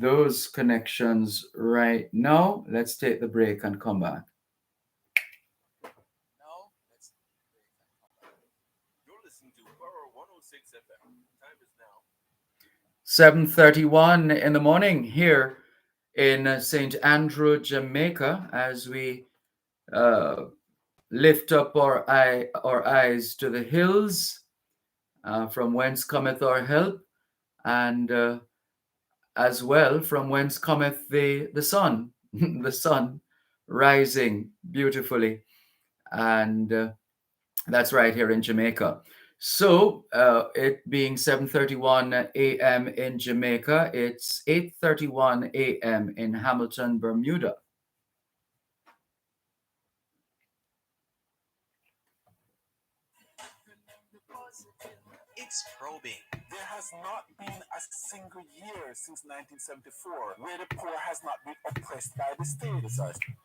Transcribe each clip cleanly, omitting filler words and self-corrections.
those connections right now. Let's take the break and come back. You're listening to Power 106 FM. Time is now 7:31 in the morning here in St. Andrew, Jamaica, as we uh, lift up our eyes to the hills, from whence cometh our help, and as well from whence cometh the sun, the sun rising beautifully, and that's right here in Jamaica. So it being 7:31 a.m. in Jamaica, it's 8:31 a.m. in Hamilton, Bermuda. It's probing. There has not been a single year since 1974 where the poor has not been oppressed by the state.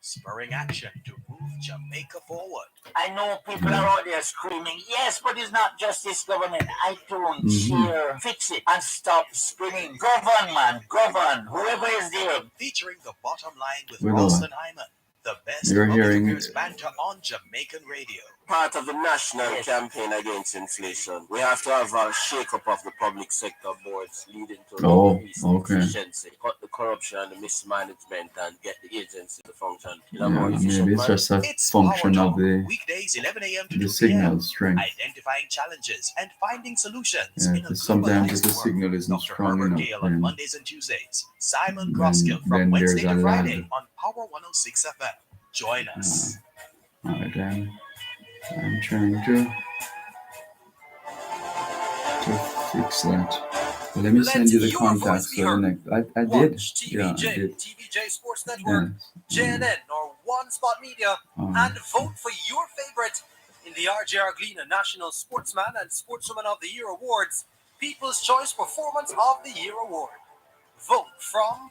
Spurring action to move Jamaica forward. I know people are out there screaming, yes, but it's not just this government. I don't cheer. Fix it and stop spinning. Govern, man. Govern. Whoever is there. Featuring the bottom line with We know Ralston it. Hyman. The best You're public hearing affairs banter on Jamaican radio. Part of the national campaign against inflation. We have to have a shake-up of the public sector boards leading to increased efficiency, cut the corruption and the mismanagement, and get the agency to function in a more efficient maybe it's manner. just a It's function Power of Talk, the weekdays 11 a.m. to the 2 signal p.m. strength. Identifying challenges and finding solutions Yeah, in a sometimes if globalized the world. signal isn't Dr. strong Herbert enough, Gale on then Mondays and Tuesdays. Simon then, Croskill from then there's Wednesday a to Friday lag. on Power 106 FM. Join us. All right, I'm trying to fix that. Let me send you the contacts for the next. I did. Yeah, I did. TVJ Sports Network, Yes. JNN, or One Spot Media, and vote for your favorite in the RJR Gleena National Sportsman and Sportswoman of the Year Awards, People's Choice Performance of the Year Award. Vote from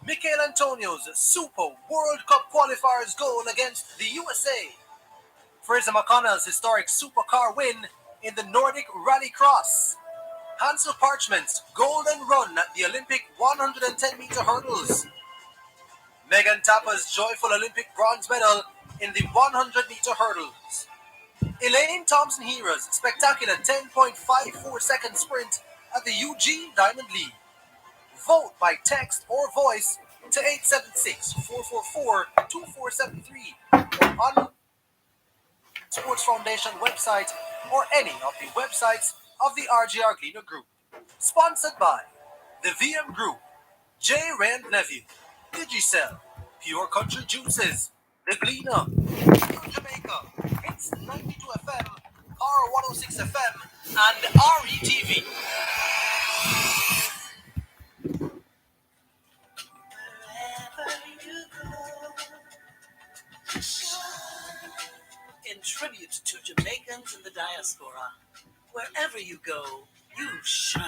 Michael Antonio's Super World Cup qualifiers goal against the USA, Fraser McConnell's historic supercar win in the Nordic Rallycross, Hansel Parchment's golden run at the Olympic 110-meter hurdles, Megan Tapper's joyful Olympic bronze medal in the 100-meter hurdles, Elaine Thompson-Hera's spectacular 10.54-second sprint at the Eugene Diamond League. Vote by text or voice to 876-444-2473 or on Sports Foundation website or any of the websites of the RGR Gleaner Group. Sponsored by the VM Group, J. Rand Nephew, Digicel, Pure Country Juices, The Gleaner, Jamaica, Hits 92 FM, R106 FM, and RETV. In tribute to Jamaicans in the diaspora, wherever you go, you shine.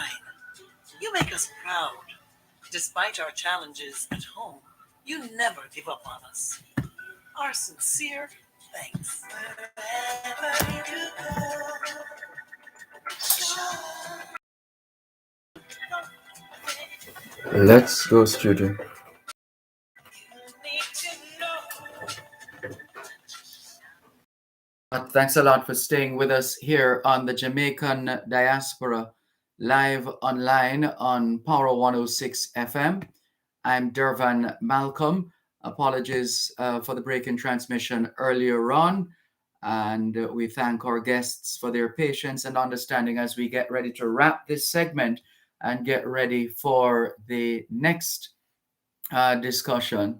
You make us proud. Despite our challenges at home, you never give up on us. Our sincere thanks. Let's go, studio. Thanks a lot for staying with us here on the Jamaican Diaspora live online on Power 106 FM. I'm Dervan Malcolm. Apologies for the break in transmission earlier on. And we thank our guests for their patience and understanding as we get ready to wrap this segment and get ready for the next discussion.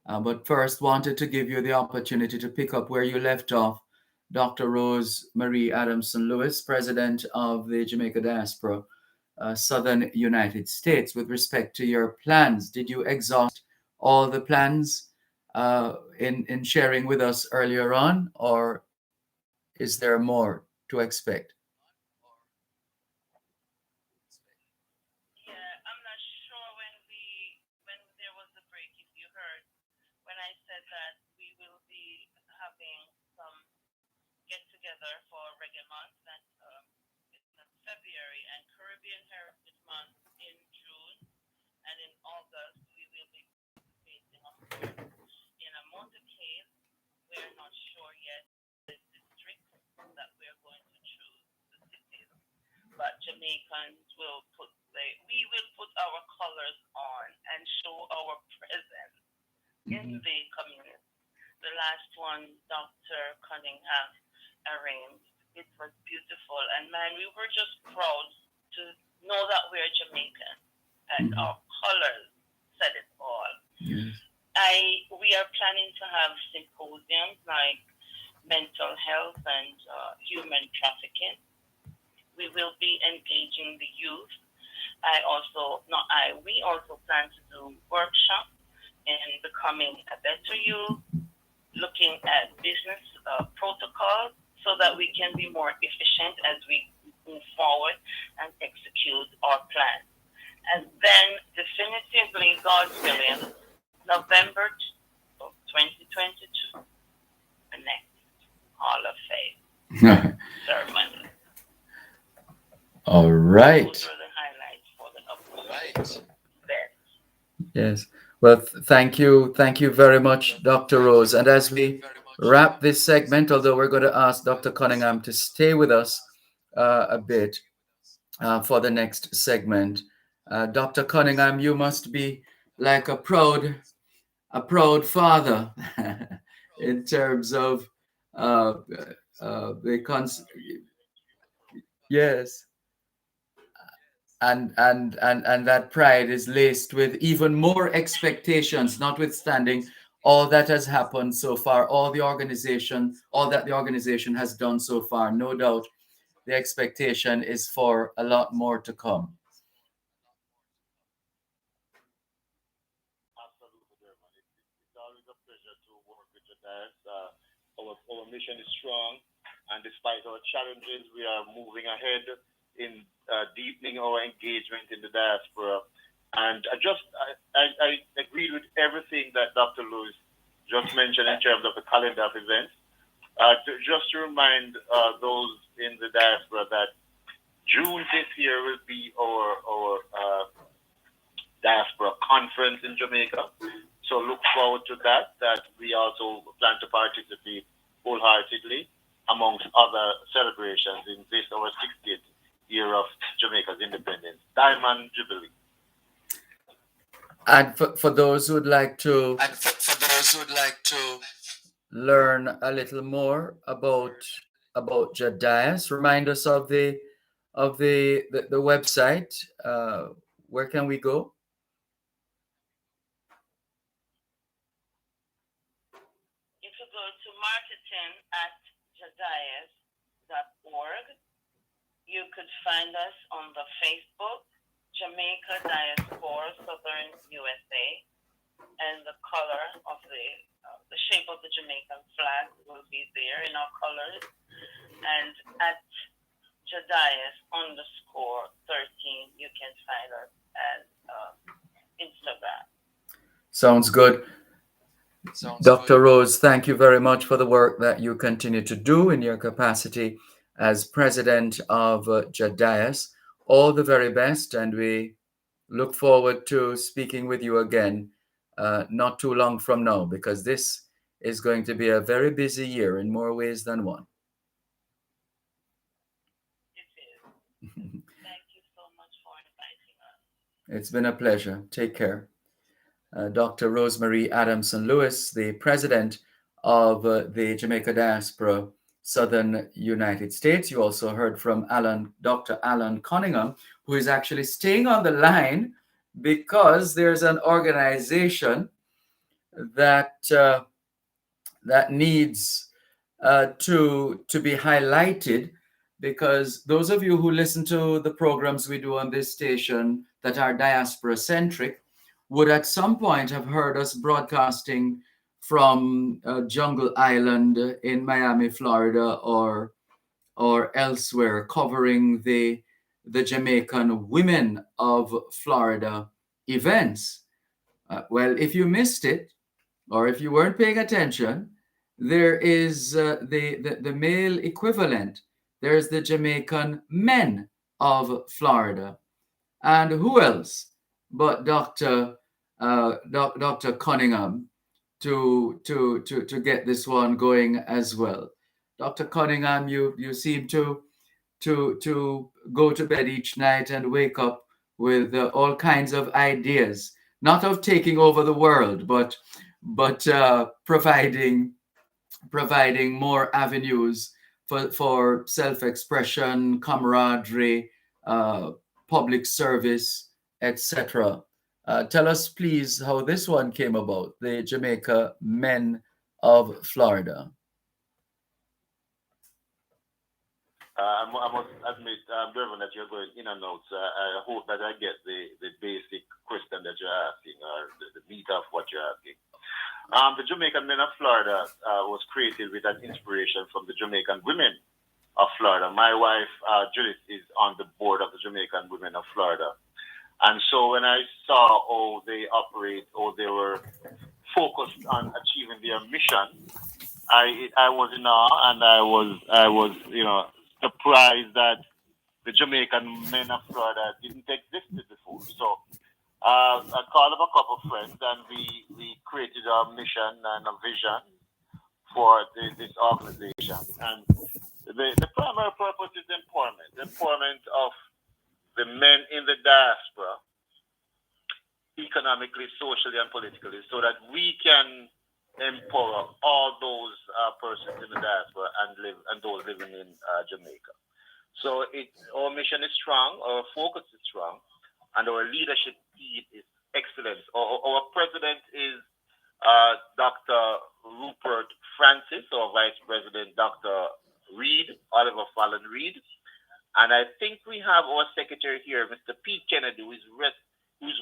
But first, wanted to give you the opportunity to pick up where you left off. Dr. Rose Marie Adamson Lewis, president of the Jamaica Diaspora, Southern United States, with respect to your plans. Did you exhaust all the plans in sharing with us earlier on, or is there more to expect? Yeah, I'm not sure when there was a break, if you heard when I said that we will be having some get together for Reggae Month that in February and Caribbean Heritage Month in June and in August but Jamaicans will we will put our colors on and show our presence in the community. The last one, Dr. Cunningham arranged. It was beautiful, and man, we were just proud to know that we're Jamaican, and our colors said it all. Yes. We are planning to have symposiums like mental health and human trafficking. We will be engaging the youth. We also plan to do workshops in becoming a better youth, looking at business protocols so that we can be more efficient as we move forward and execute our plan. And then definitively, God's willing, November of 2022, the next Hall of Fame ceremony. All right. Those are the highlights for the upcoming event. Yes. Well, thank you. Thank you very much, Dr. Rose. And as we wrap this segment, although we're going to ask Dr. Cunningham to stay with us a bit for the next segment. Dr. Cunningham, you must be like a proud father in terms of yes. And that pride is laced with even more expectations, notwithstanding all that has happened so far, all that the organization has done so far. No doubt the expectation is for a lot more to come. Absolutely, Derman. It's always a pleasure to work with you guys. Our mission is strong, and despite our challenges, we are moving ahead in deepening our engagement in the diaspora. And I agree with everything that Dr. Lewis just mentioned in terms of the calendar of events. Just to remind those in the diaspora that June this year will be our diaspora conference in Jamaica. So look forward to that we also plan to participate wholeheartedly amongst other celebrations in this, our 60th year of Jamaica's independence, Diamond Jubilee. And for those who would like to learn a little more about Jadias, remind us of the website. Where can we go? You could go to marketing@jadias.org. You could find us on the Facebook, Jamaica Diaspora Southern USA, and the color of the shape of the Jamaican flag will be there in our colors, and at Jadias_13 you can find us at Instagram. Sounds good. Dr. Rose, thank you very much for the work that you continue to do in your capacity as president of Jadias. All the very best, and we look forward to speaking with you again not too long from now, because this is going to be a very busy year in more ways than one. It is. Thank you so much for inviting us. It's been a pleasure. Take care. Dr. Rosemary Adamson Lewis, the president of the Jamaica Diaspora Southern United States. You also heard from Dr. Alan Cunningham, who is actually staying on the line because there's an organization that needs to be highlighted, because those of you who listen to the programs we do on this station that are diaspora-centric would at some point have heard us broadcasting from Jungle Island in Miami, Florida, or elsewhere, covering the Jamaican Women of Florida events. Well, if you missed it, or if you weren't paying attention, there is the male equivalent. There's the Jamaican Men of Florida. And who else but Dr. Cunningham to get this one going as well. Dr. Cunningham, you seem to to go to bed each night and wake up with all kinds of ideas, not of taking over the world, but providing more avenues for self-expression, camaraderie, public service, etc. Tell us, please, how this one came about, the Jamaica Men of Florida. I must admit, Reverend, that you're going in and out. So I hope that I get the basic question that you're asking, or the meat of what you're asking. The Jamaican Men of Florida was created with an inspiration from the Jamaican Women of Florida. My wife, Judith, is on the board of the Jamaican Women of Florida. And so when I saw how they operate, how they were focused on achieving their mission, I was in awe, and I was surprised that the Jamaican Men of Florida didn't exist before. So I called up a couple of friends, and we created a mission and a vision for this organization. And the primary purpose is empowerment of the men in the diaspora, economically, socially, and politically, so that we can empower all those persons in the diaspora and those living in Jamaica. So our mission is strong, our focus is strong, and our leadership team is excellent. Our president is Dr. Rupert Francis, our vice president, Dr. Reed, Oliver Fallon Reed. And I think we have our secretary here, Mr. Pete Kennedy, who is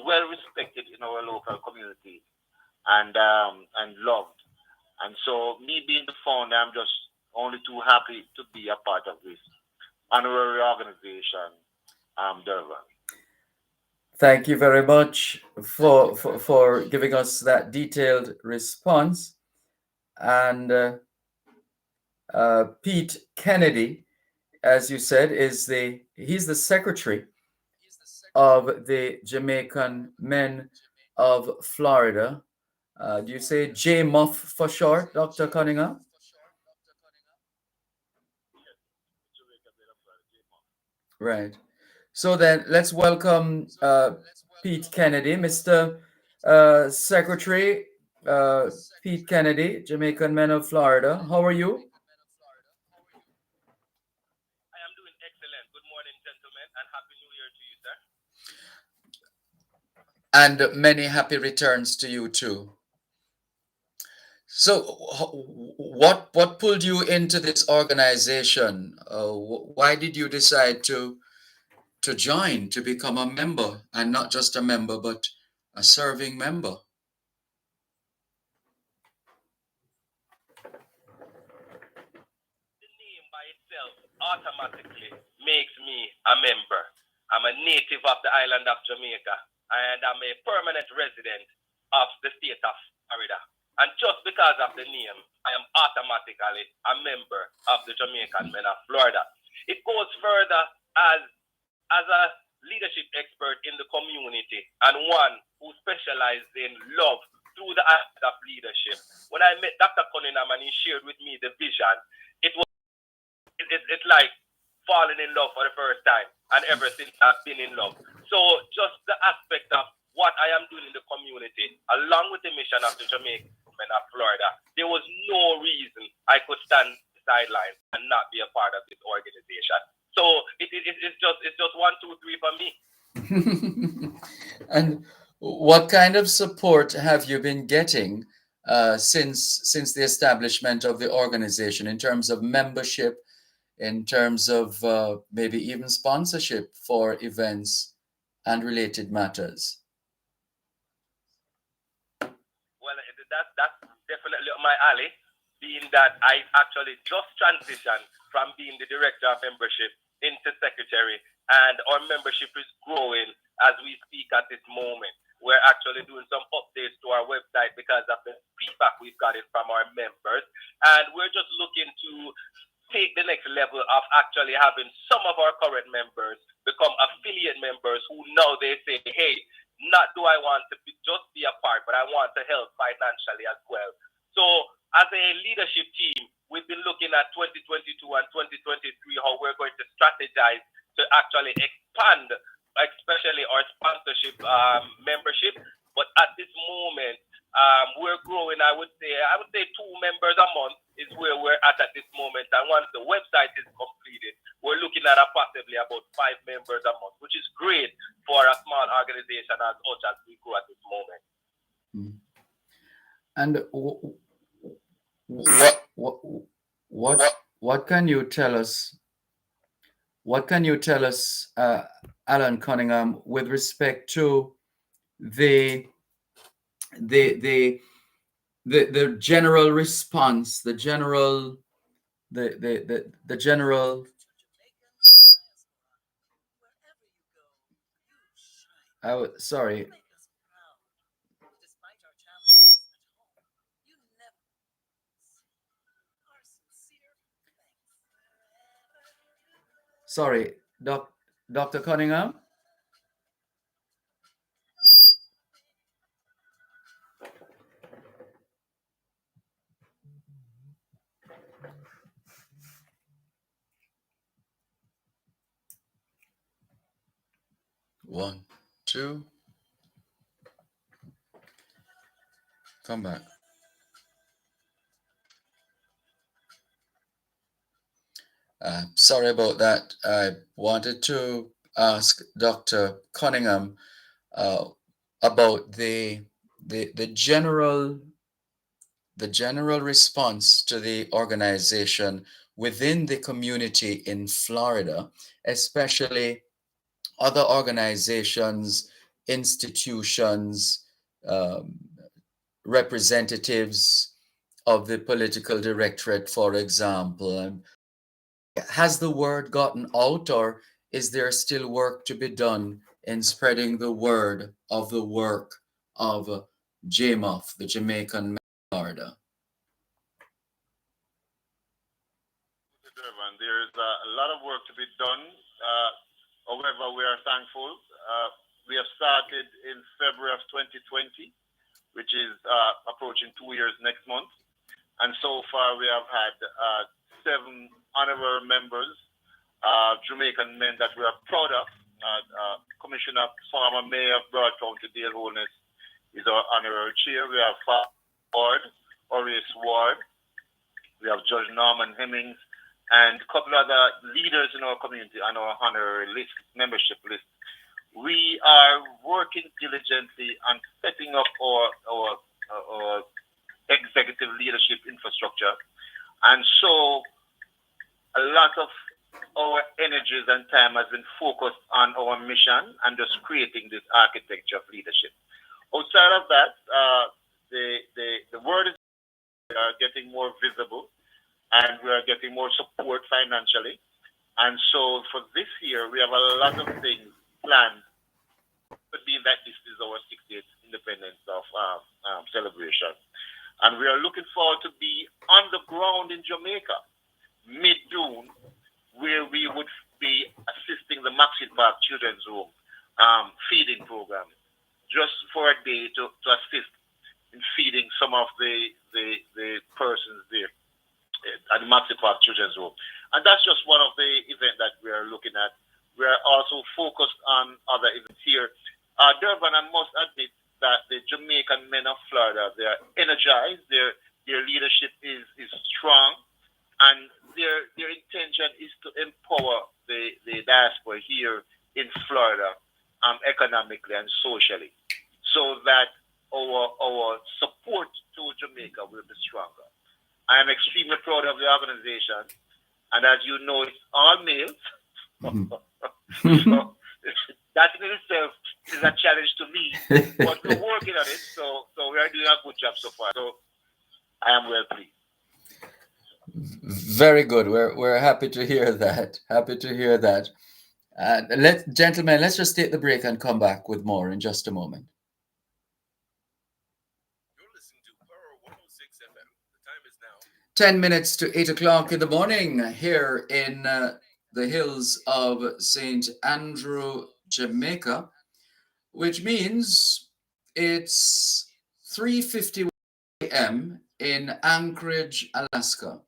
well respected in our local community and loved. And so me being the founder, I'm just only too happy to be a part of this honorary organization, Durban. Thank you very much for giving us that detailed response. And Pete Kennedy, as you said, he's the secretary of the Jamaican Men of Florida. Do you say JMUF for short, Dr. Cunningham? Right. So then let's welcome Pete Kennedy. Mr. Secretary Pete Kennedy, Jamaican Men of Florida. How are you? I am doing excellent. Good morning, gentlemen, and Happy New Year to you, sir. And many happy returns to you too. So what pulled you into this organization? Why did you decide to join, to become a member, and not just a member, but a serving member? The name by itself automatically makes me a member. I'm a native of the island of Jamaica, and I'm a permanent resident of the state of Florida. And just because of the name, I am automatically a member of the Jamaican Men of Florida. It goes further as a leadership expert in the community and one who specializes in love through the act of leadership. When I met Dr. Cunningham and he shared with me the vision, it's like falling in love for the first time, and ever since I've been in love. So just the aspect of what I am doing in the community, along with the mission of the Jamaican Men of Florida, there was no reason I could stand the sideline and not be a part of this organization. So it's just 1, 2, 3 for me. And what kind of support have you been getting since the establishment of the organization, in terms of membership, in terms of maybe even sponsorship for events and related matters? Well, that's definitely my alley, being that I actually just transitioned from being the director of membership into secretary, and our membership is growing as we speak at this moment. We're actually doing some updates to our website because of the feedback we've gotten from our members, and we're just looking to take the next level of actually having some of our current members become affiliate members who now they say, hey, not do I want to just be a part, but I want to help financially as well. So as a leadership team, we've been looking at 2022 and 2023, how we're going to strategize to actually expand, especially our sponsorship membership. But at this moment, we're growing. I would say 2 members a month is where we're at this moment. And once the website is completed, we're looking at possibly about 5 members a month, which is great for a small organization as much as we grow at this moment. And what can you tell us? What can you tell us, Alan Cunningham, with respect to the general response, the general. Sorry. Sorry, Dr. Cunningham. One, two. Come back. Sorry about that. I wanted to ask Dr. Cunningham about the general response to the organization within the community in Florida, especially other organizations, institutions, representatives of the political directorate, for example. Has the word gotten out, or is there still work to be done in spreading the word of the work of JMOF, the Jamaican Florida? There's a lot of work to be done. However, we are thankful. We have started in February of 2020, which is approaching 2 years next month. And so far, we have had 7 honorary members, Jamaican men that we are proud of. Commissioner, former Mayor of Broad County, Dale Holness, is our honorary chair. We have Ward, Horace Ward. We have Judge Norman Hemmings, and a couple other leaders in our community on our honorary list, membership list. We are working diligently on setting up our executive leadership infrastructure. And so a lot of our energies and time has been focused on our mission and just creating this architecture of leadership. Outside of that, the word is we are getting more visible and we are getting more support financially. And so for this year, we have a lot of things planned, but being that this is our 60th independence of celebration. And we are looking forward to be on the ground in Jamaica mid-June, where we would be assisting the Maxfield Park Children's Home feeding program, just for a day to assist in feeding some of the persons there at the Maxfield Park Children's Home. And that's just one of the events that we are looking at. We are also focused on other events here. Durban, I must admit that the Jamaican men of Florida, they are energized, their leadership is strong, and their intention is to empower the diaspora here in Florida economically and socially, so that our support to Jamaica will be stronger. I am extremely proud of the organization, and as you know, it's all males. So that in itself is a challenge to me, but we're working on it, so we are doing a good job so far. So I am well pleased. Very good. We're happy to hear that. Happy to hear that. Gentlemen, let's just take the break and come back with more in just a moment. You're listening to Power 106 FM. The time is now 10 minutes to 8 o'clock in the morning here in the hills of St. Andrew, Jamaica, which means it's 3:50 a.m. in Anchorage, Alaska.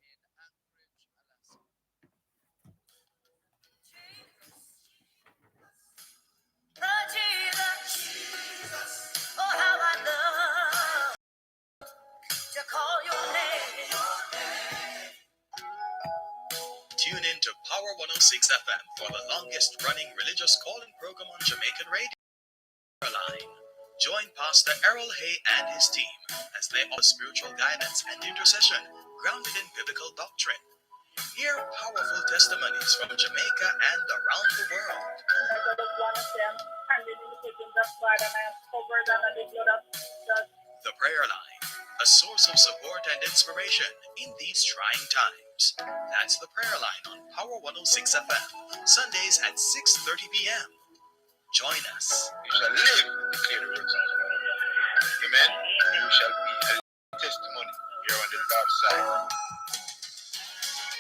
Tune in to Power 106 FM for the longest running religious calling program on Jamaican radio. Join Pastor Errol Hay and his team as they offer spiritual guidance and intercession grounded in biblical doctrine. Hear powerful testimonies from Jamaica and around the world. The Prayer Line, a source of support and inspiration in these trying times. That's the Prayer Line on Power 106 FM, Sundays at 6:30 p.m. Join us. We shall live to declare the works of the Lord. Amen. We shall be a testimony here on the Lord's side.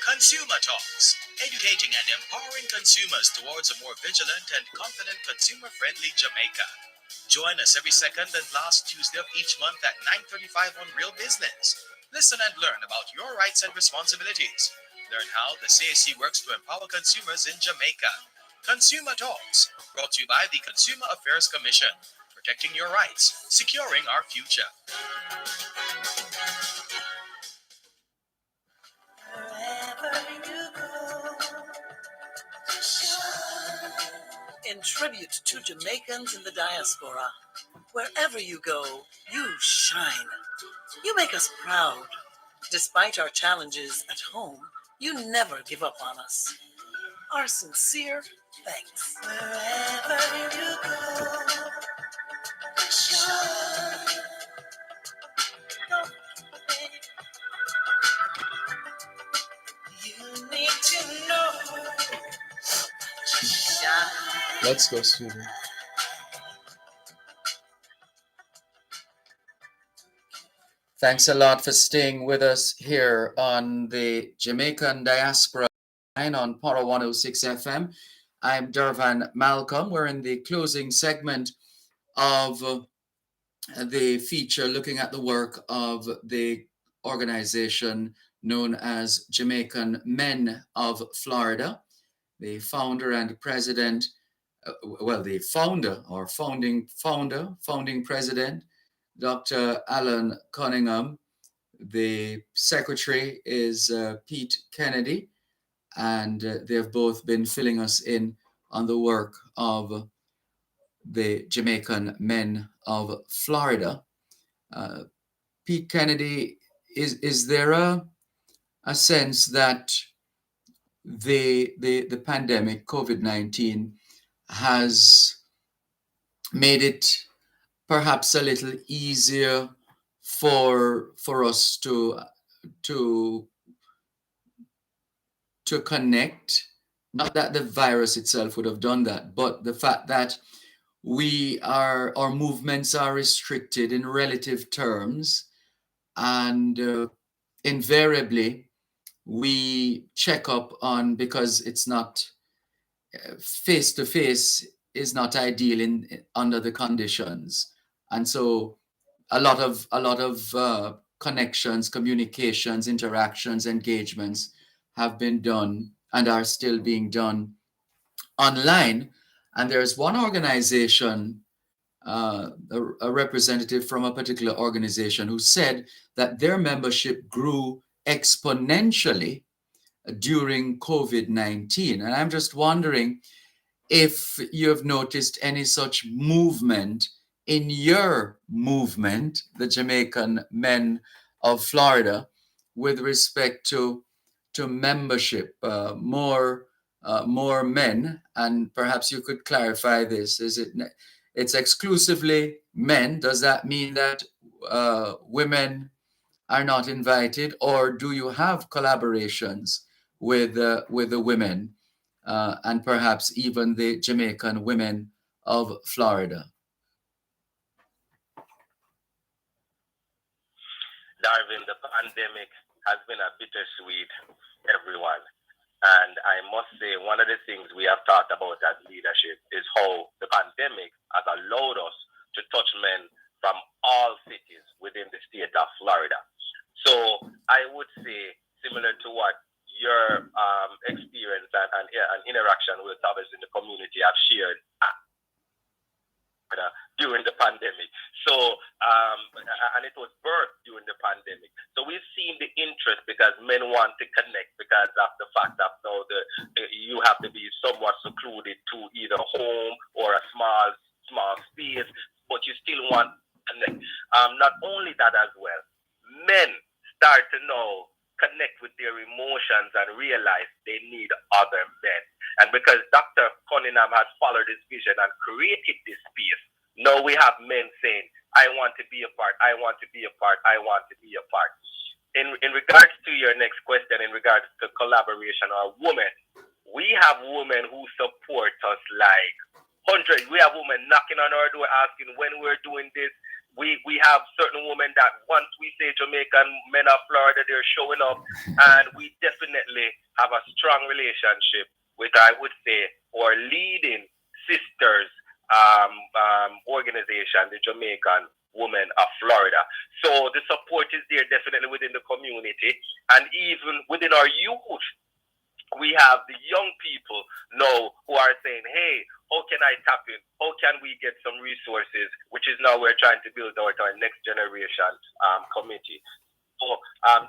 Consumer Talks, educating and empowering consumers towards a more vigilant and confident consumer-friendly Jamaica. Join us every second and last Tuesday of each month at 9:35 on Real Business. Listen and learn about your rights and responsibilities. Learn how the CAC works to empower consumers in Jamaica. Consumer Talks, brought to you by the Consumer Affairs Commission, protecting your rights, securing our future. In tribute to Jamaicans in the diaspora, wherever you go, you shine. You make us proud. Despite our challenges at home, you never give up on us. Our sincere thanks. Wherever you go, shine. You need to know. Shine. Let's go, sweetie. Thanks a lot for staying with us here on the Jamaican Diaspora line on Power 106 FM. I'm Dervan Malcolm. We're in the closing segment of the feature looking at the work of the organization known as Jamaican Men of Florida. The founder and president, the founding president, Dr. Alan Cunningham. The secretary is Pete Kennedy, and they've both been filling us in on the work of the Jamaican Men of Florida. Pete Kennedy, is there a sense that the pandemic, COVID-19, has made it perhaps a little easier for us to connect? Not that the virus itself would have done that, but the fact that our movements are restricted in relative terms, and invariably we check up on, because it's not face to face is not ideal under the conditions, and so a lot of connections, communications, interactions, engagements have been done and are still being done online. And there's one organization, a representative from a particular organization, who said that their membership grew exponentially during COVID-19. And I'm just wondering if you have noticed any such movement in your movement, the Jamaican Men of Florida, with respect to membership, more men, and perhaps you could clarify this. It's exclusively men? Does that mean that women are not invited, or do you have collaborations with the women and perhaps even the Jamaican Women of Florida? Darwin, the pandemic has been a bittersweet, everyone. And I must say, one of the things we have talked about as leadership is how the pandemic has allowed us to touch men from all cities within the state of Florida. say, similar to what your experience and interaction with others in the community have shared during the pandemic. So, and it was birthed during the pandemic. So we've seen the interest because men want to connect because of the fact that now you have to be somewhat secluded to either home or a small space, but you still want to connect. Not only that as well, men start to now connect with their emotions and realize they need other men. And because Dr. Cunningham has followed his vision and created this space, now we have men saying, I want to be a part, I want to be a part, I want to be a part. In regards to your next question, in regards to collaboration or women, we have women who support us like hundreds. We have women knocking on our door asking when we're doing this. We have certain women that once we say Jamaican men of Florida, they're showing up. And we definitely have a strong relationship with, I would say, our leading sisters organization, the Jamaican Women of Florida. So the support is there definitely within the community. And even within our youth, we have the young people now who are saying, hey, how can I tap in? How can we get some resources? Which is now we're trying to build out our next generation committee. So,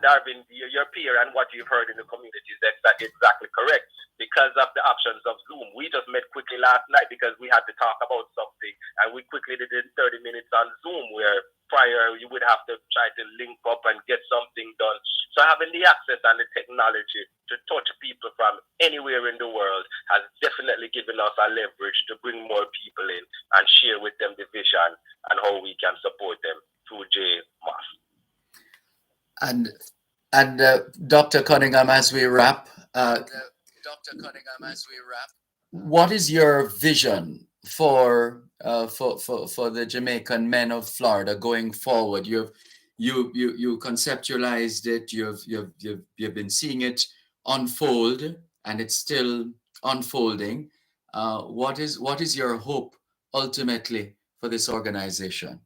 Darvin, your peer and what you've heard in the community is exactly correct. Because of the options of Zoom, we just met quickly last night because we had to talk about something, and we quickly did it in 30 minutes on Zoom, where prior you would have to try to link up and get something done. So having the access and the technology to touch people from anywhere in the world has definitely given us a leverage to bring more people in and share with them the vision and how we can support them through JMOS. And Dr. Cunningham, as we wrap, what is your vision for the Jamaican men of Florida going forward? You conceptualized it. You've been seeing it unfold, and it's still unfolding. What is your hope ultimately for this organization?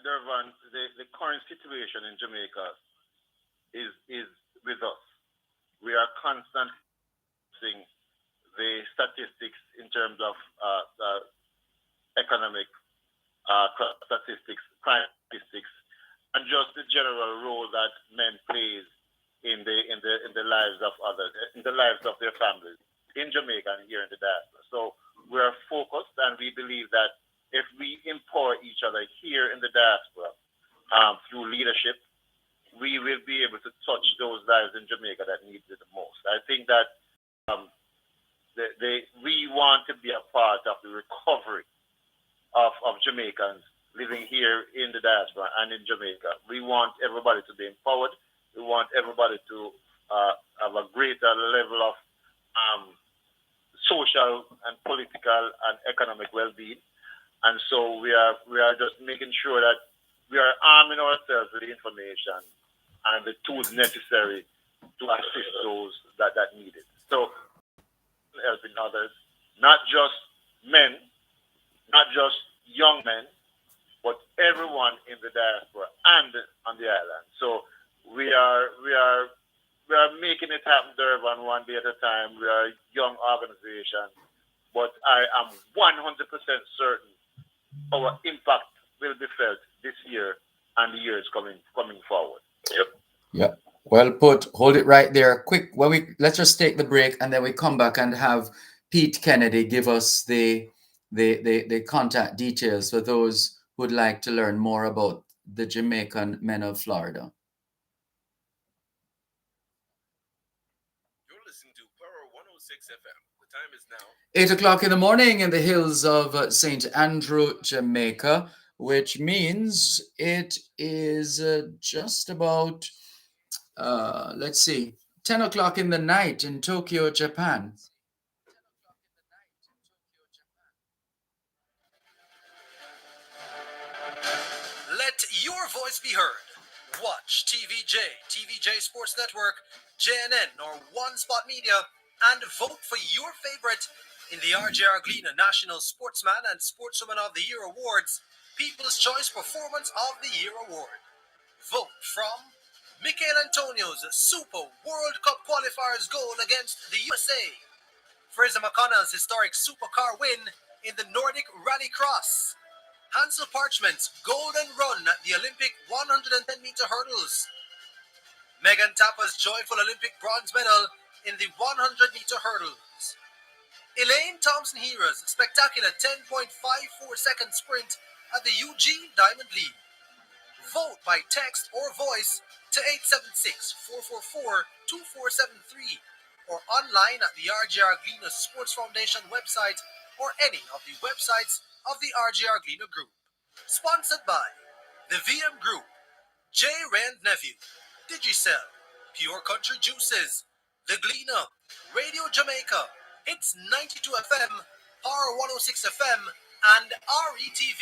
Dervan, the current situation in Jamaica is with us. We are constantly seeing the statistics in terms of economic statistics, crime statistics, and just the general role that men plays in the lives of others, in the lives of their families in Jamaica and here in the diaspora. So we are focused, and we believe that if we empower each other here in the diaspora through leadership, we will be able to touch those lives in Jamaica that need it the most. I think that we want to be a part of the recovery of Jamaicans living here in the diaspora and in Jamaica. We want everybody to be empowered. We want everybody to have a greater level of social and political and economic well-being. And so we are just making sure that we are arming ourselves with the information and the tools necessary to assist those that need it. So helping others, not just men, not just young men, but everyone in the diaspora and on the island. So we are making it happen, Durban, one day at a time. We are a young organization, but I am 100% certain our impact will be felt this year and the years coming forward. Yep. Well put. Hold it right there. Quick. Let's just take the break, and then we come back and have Pete Kennedy give us the contact details for those who would like to learn more about the Jamaican Men of Florida. You're listening to Power 106 FM. The time is now 8 o'clock in the morning in the hills of St. Andrew, Jamaica, which means it is just about, 10 o'clock in the night in Tokyo, Japan. Let your voice be heard. Watch TVJ Sports Network, JNN, or One Spot Media, and vote for your favorite in the RJR Gleaner National Sportsman and Sportswoman of the Year Awards. People's Choice Performance of the Year Award. Vote from Michael Antonio's Super World Cup qualifiers goal against the USA, Fraser McConnell's historic supercar win in the Nordic Rallycross, Hansel Parchment's golden run at the Olympic 110-meter hurdles, Megan Tapper's joyful Olympic bronze medal in the 100-meter hurdles, Elaine Thompson-Hera's spectacular 10.54-second sprint at the Eugene Diamond League. Vote by text or voice to 876-444-2473 or online at the RJR Gleaner Sports Foundation website or any of the websites of the RJR Gleaner Group. Sponsored by the VM Group, J. Rand Nephew, Digicel, Pure Country Juices, The Gleaner, Radio Jamaica, Hits 92 FM, Power 106 FM, and RETV.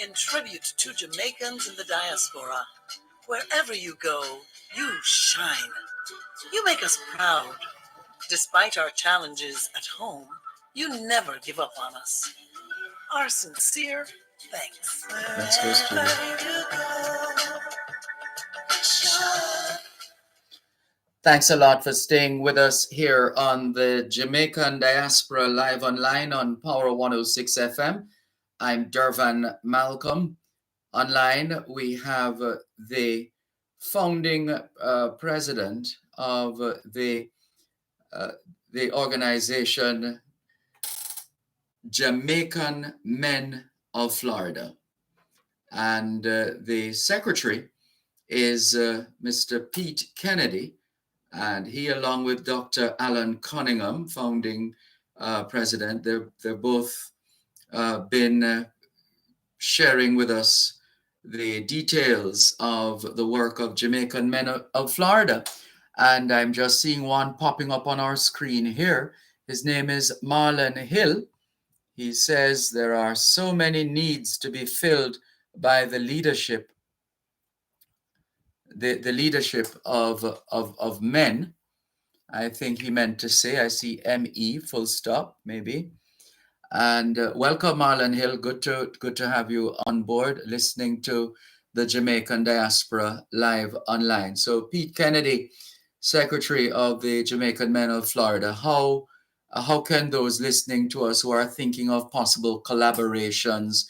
In tribute to Jamaicans in the diaspora, wherever you go, you shine. You make us proud. Despite our challenges at home, you never give up on us. Our sincere thanks. That's goes to Thanks a lot for staying with us here on the Jamaican Diaspora Live Online on Power 106 FM. I'm Dervan Malcolm. Online, we have the founding president of the organization Jamaican Men of Florida. And the secretary is Mr. Pete Kennedy, and he, along with Dr. Alan Cunningham, founding president, they're both been sharing with us the details of the work of Jamaican Men of Florida. And I'm just seeing one popping up on our screen here. His name is Marlon Hill. He says there are so many needs to be filled by the leadership, the leadership of men. I think he meant to say, I see M-E, full stop, maybe. And welcome, Marlon Hill. Good to have you on board, listening to the Jamaican Diaspora Live Online. So Pete Kennedy, Secretary of the Jamaican Men of Florida, how can those listening to us who are thinking of possible collaborations,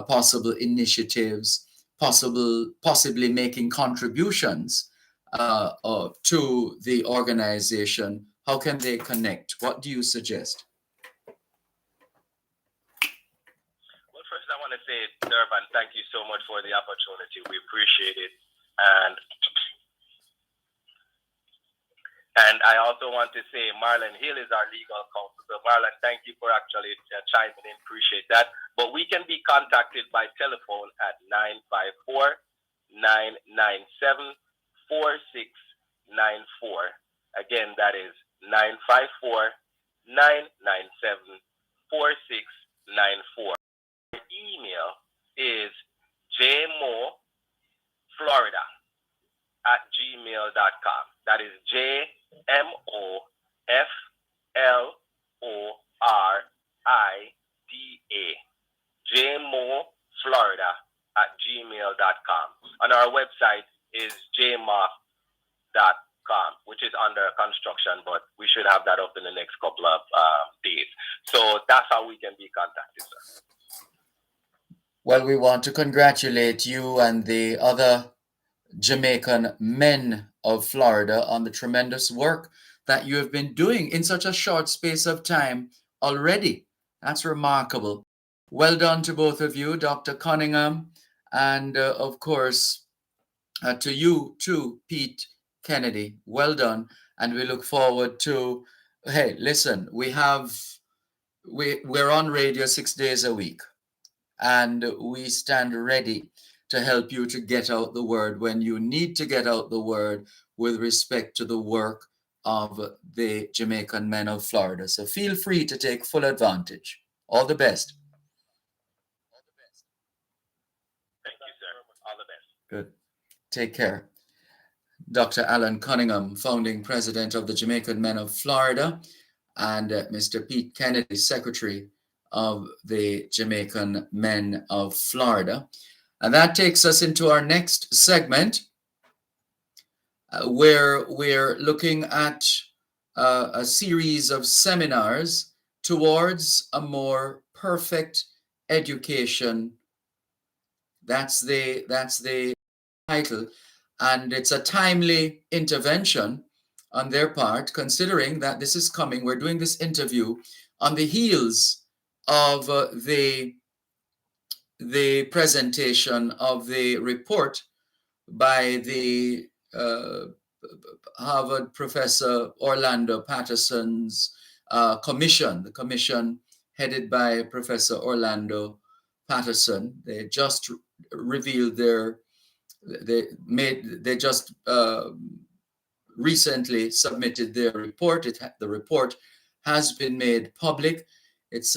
possible initiatives, possibly making contributions to the organization, how can they connect? What do you suggest? Well, first I want to say, Durban, thank you so much for the opportunity. We appreciate it. And I also want to say Marlon Hill is our legal counsel. So Marlon, thank you for actually chiming in. Appreciate that. But we can be contacted by telephone at 954-997-4694. Again, that is 954-997-4694. Our email is jmoflorida@gmail.com. That is JMOFLORIDA, jmoflorida@gmail.com. And our website is jmof.com, which is under construction, but we should have that up in the next couple of days. So that's how we can be contacted, sir. Well, we want to congratulate you and the other Jamaican Men of Florida on the tremendous work that you have been doing in such a short space of time already. That's remarkable. Well done to both of you, Dr. Cunningham, and of course to you too, Pete Kennedy. Well done. And we look forward to, hey, listen, we're on radio 6 days a week, and we stand ready to help you to get out the word when you need to get out the word with respect to the work of the Jamaican Men of Florida. So feel free to take full advantage. All the best. Thank you, sir. All the best. Good. Take care. Dr. Alan Cunningham, founding president of the Jamaican Men of Florida, and Mr. Pete Kennedy, secretary of the Jamaican Men of Florida. And that takes us into our next segment, where we're looking at a series of seminars towards a more perfect education. That's the title, and it's a timely intervention on their part, considering that this is coming. We're doing this interview on the heels of the presentation of the report by the Harvard professor Orlando Patterson's commission, the commission headed by Professor Orlando Patterson. They just revealed they just recently submitted their report. The report has been made public. It's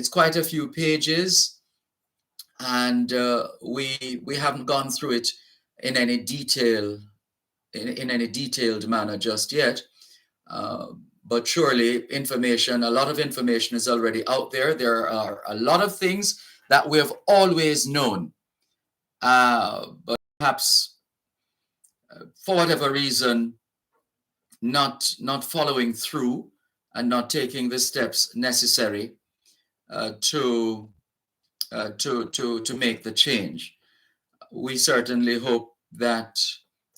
quite a few pages, and we haven't gone through it in any detail, in any detailed manner just yet. But surely a lot of information is already out there. There are a lot of things that we have always known, but perhaps for whatever reason, not following through and not taking the steps necessary to make the change. We certainly hope that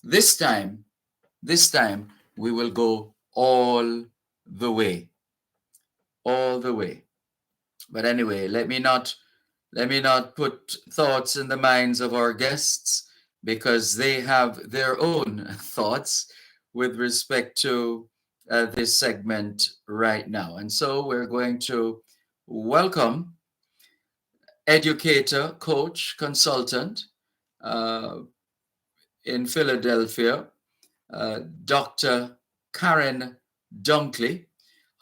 this time we will go all the way. But anyway, let me not put thoughts in the minds of our guests, because they have their own thoughts with respect to this segment right now. And so we're going to welcome educator, coach, consultant in Philadelphia, Dr. Karen Dunkley,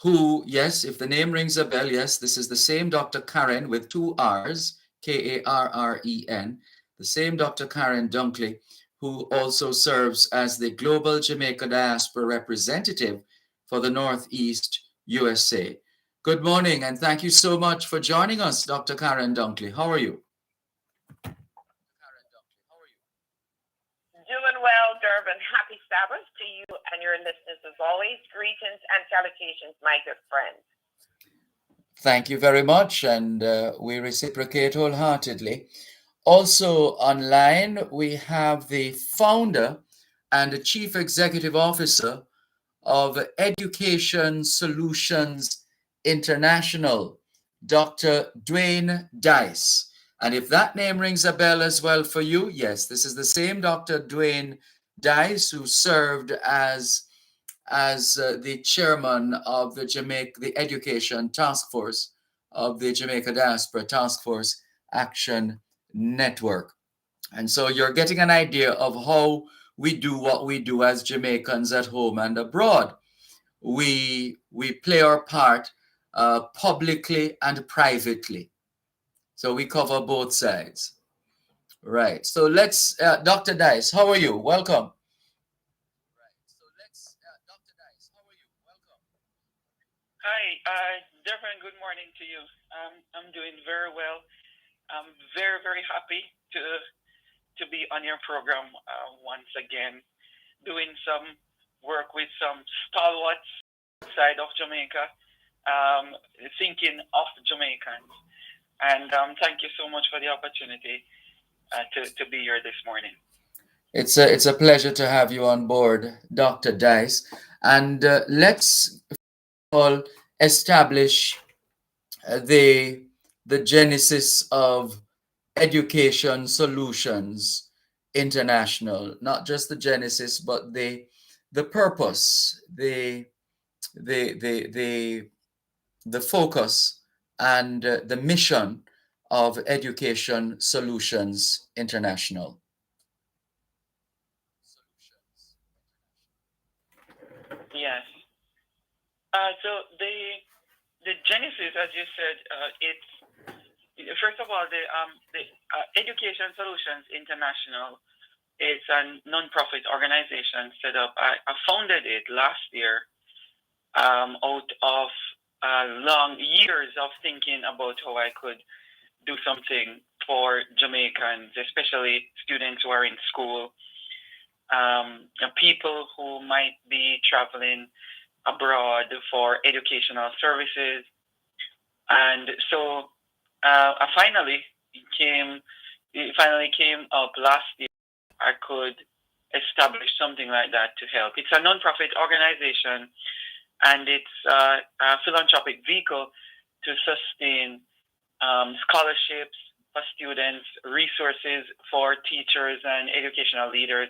who, yes, if the name rings a bell, yes, this is the same Dr. Karen with 2 R's, Karren, the same Dr. Karen Dunkley, who also serves as the Global Jamaica Diaspora representative for the Northeast USA. Good morning, and thank you so much for joining us, Dr. Karen Dunkley. How are you? Doing well, Durban. Happy Sabbath to you and your listeners as always. Greetings and salutations, my good friends. Thank you very much, and we reciprocate wholeheartedly. Also online, we have the founder and the chief executive officer of Education Solutions International, Dr. Dwayne Dice. And if that name rings a bell as well for you, yes, this is the same Dr. Dwayne Dice who served as the chairman of the Education Task Force of the Jamaica Diaspora Task Force Action Network. And so you're getting an idea of how we do what we do as Jamaicans at home and abroad. We play our part publicly and privately. So we cover both sides. Right. So let's, Dr. Dice, how are you? Welcome. Hi, Devin, good morning to you. I'm doing very well. I'm very, very happy to be on your program once again, doing some work with some stalwarts outside of Jamaica, thinking of Jamaicans. And thank you so much for the opportunity to be here this morning. It's a pleasure to have you on board, Dr. Dice. And let's all establish the genesis of Education Solutions International. Not just the genesis, but the purpose, the focus, and the mission of Education Solutions International. Yes. So the genesis, as you said, it's first of all the Education Solutions International It's a non-profit organization set up. I founded it last year out of long years of thinking about how I could do something for Jamaicans, especially students who are in school, people who might be traveling abroad for educational services. And so it finally came up last year. I could establish something like that to help. It's a non-profit organization, and it's a philanthropic vehicle to sustain scholarships for students, resources for teachers and educational leaders,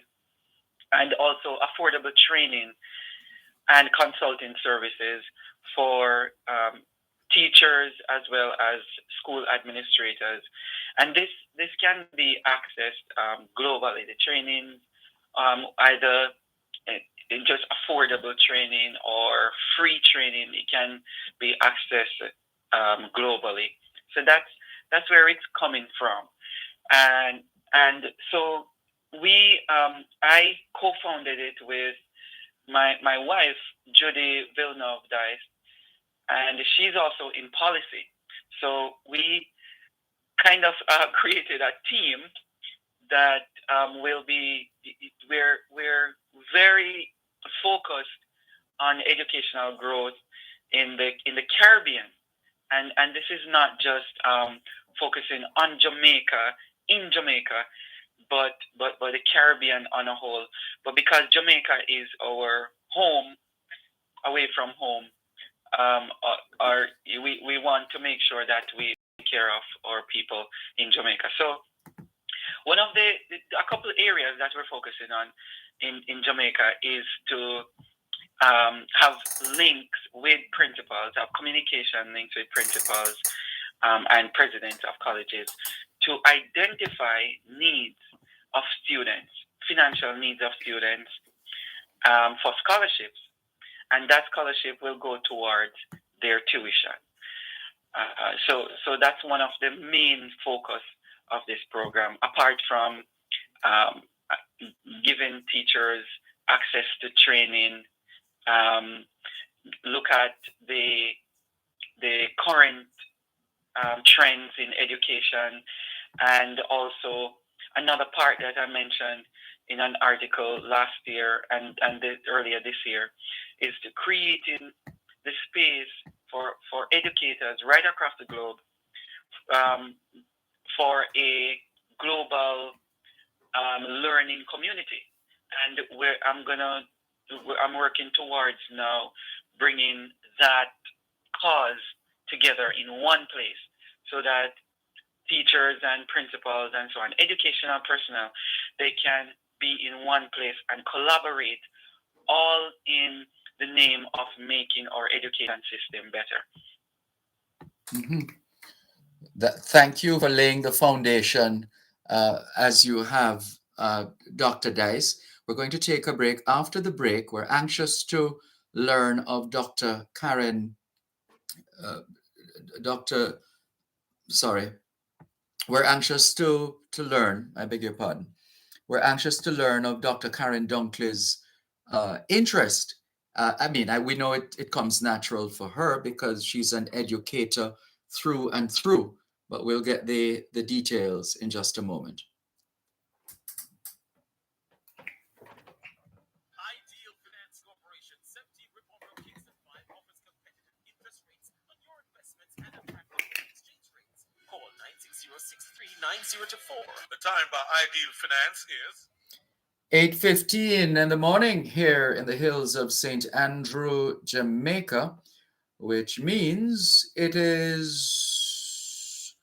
and also affordable training and consulting services for teachers as well as school administrators. And this can be accessed globally. The training, either in just affordable training or free training, it can be accessed globally. So that's where it's coming from. And so I co-founded it with my wife, Judy Villeneuve-Dice, and she's also in policy. So we kind of created a team that we're very focused on educational growth in the Caribbean, and this is not just focusing on Jamaica, but the Caribbean on a whole. But because Jamaica is our home, away from home, we want to make sure that we take care of our people in Jamaica. So one of a couple of areas that we're focusing on in Jamaica is to have links with principals, have communication links with principals and presidents of colleges to identify needs of students, financial needs of students for scholarships. And that scholarship will go towards their tuition. So that's one of the main focus of this program, apart from giving teachers access to training, look at the current trends in education, and also another part that I mentioned in an article last year and earlier this year is to creating the space for educators right across the globe for a global learning community. And I'm working towards now bringing that cause together in one place so that teachers and principals and so on, educational personnel, they can be in one place and collaborate, all in the name of making our education system better. Mm-hmm. Thank you for laying the foundation as you have, Dr. Dice. We're going to take a break. After the break, we're anxious to learn of Dr. Karen, we're anxious to learn, I beg your pardon. We're anxious to learn of Dr. Karen Dunkley's interest. We know it comes natural for her because she's an educator through and through, but we'll get the details in just a moment. Ideal Finance Corporation, 70 Ripon Kingston 5 offers competitive interest rates on your investments and attractive exchange rates. Call 960-639-024. The time by Ideal Finance is 8:15 in the morning here in the hills of St. Andrew, Jamaica, which means it is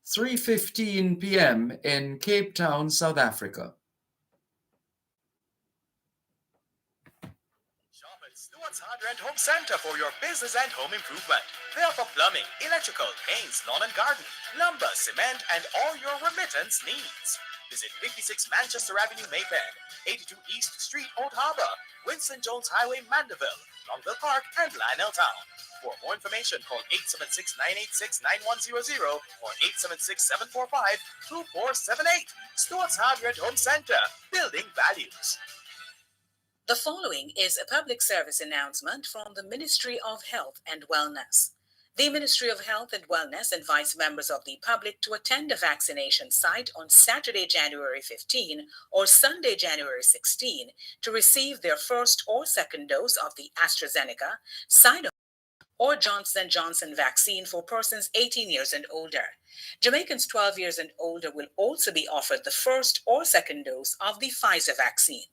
3:15 p.m. in Cape Town, South Africa. Shop at Stewart's Hardware and Home Center for your business and home improvement. They offer plumbing, electrical, paints, lawn and garden, lumber, cement, and all your remittance needs. Visit 56 Manchester Avenue, Mayfair, 82 East Street, Old Harbour, Winston Jones Highway, Mandeville, Longville Park, and Lionel Town. For more information, call 876-986-9100 or 876-745-2478. Stewart's Hardware and Home Center, building values. The following is a public service announcement from the Ministry of Health and Wellness. The Ministry of Health and Wellness invites members of the public to attend a vaccination site on Saturday, January 15 or Sunday, January 16 to receive their first or second dose of the AstraZeneca, Sinopharm, or Johnson & Johnson vaccine for persons 18 years and older. Jamaicans 12 years and older will also be offered the first or second dose of the Pfizer vaccine.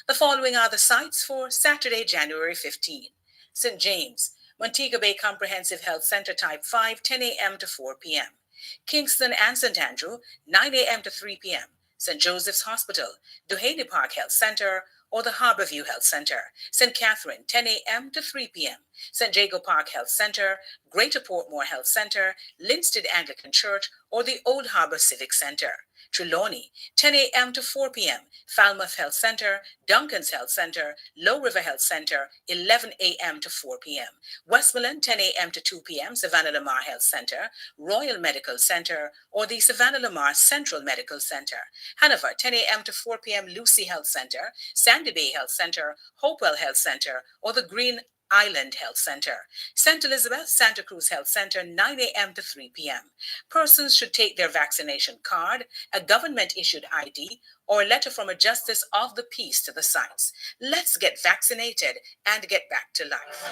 The following are the sites for Saturday, January 15. St. James, Montego Bay Comprehensive Health Center Type 5, 10 a.m. to 4 p.m. Kingston and St. Andrew, 9 a.m. to 3 p.m. St. Joseph's Hospital, Duhaney Park Health Center, or the Harborview Health Center. St. Catherine, 10 a.m. to 3 p.m. St. Jago Park Health Center, Greater Portmore Health Center, Linstead Anglican Church, or the Old Harbor Civic Center. Trelawney, 10 a.m. to 4 p.m. Falmouth Health Center, Duncan's Health Center, Low River Health Center, 11 a.m. to 4 p.m. Westmoreland, 10 a.m. to 2 p.m. Savannah Lamar Health Center, Royal Medical Center, or the Savannah Lamar Central Medical Center. Hanover, 10 a.m. to 4 p.m. Lucy Health Center, Sandy Bay Health Center, Hopewell Health Center, or the Green Island Health Center. St. Elizabeth, Santa Cruz Health Center, 9 a.m. to 3 p.m. Persons should take their vaccination card, a government-issued ID, or a letter from a justice of the peace to the sites. Let's get vaccinated and get back to life.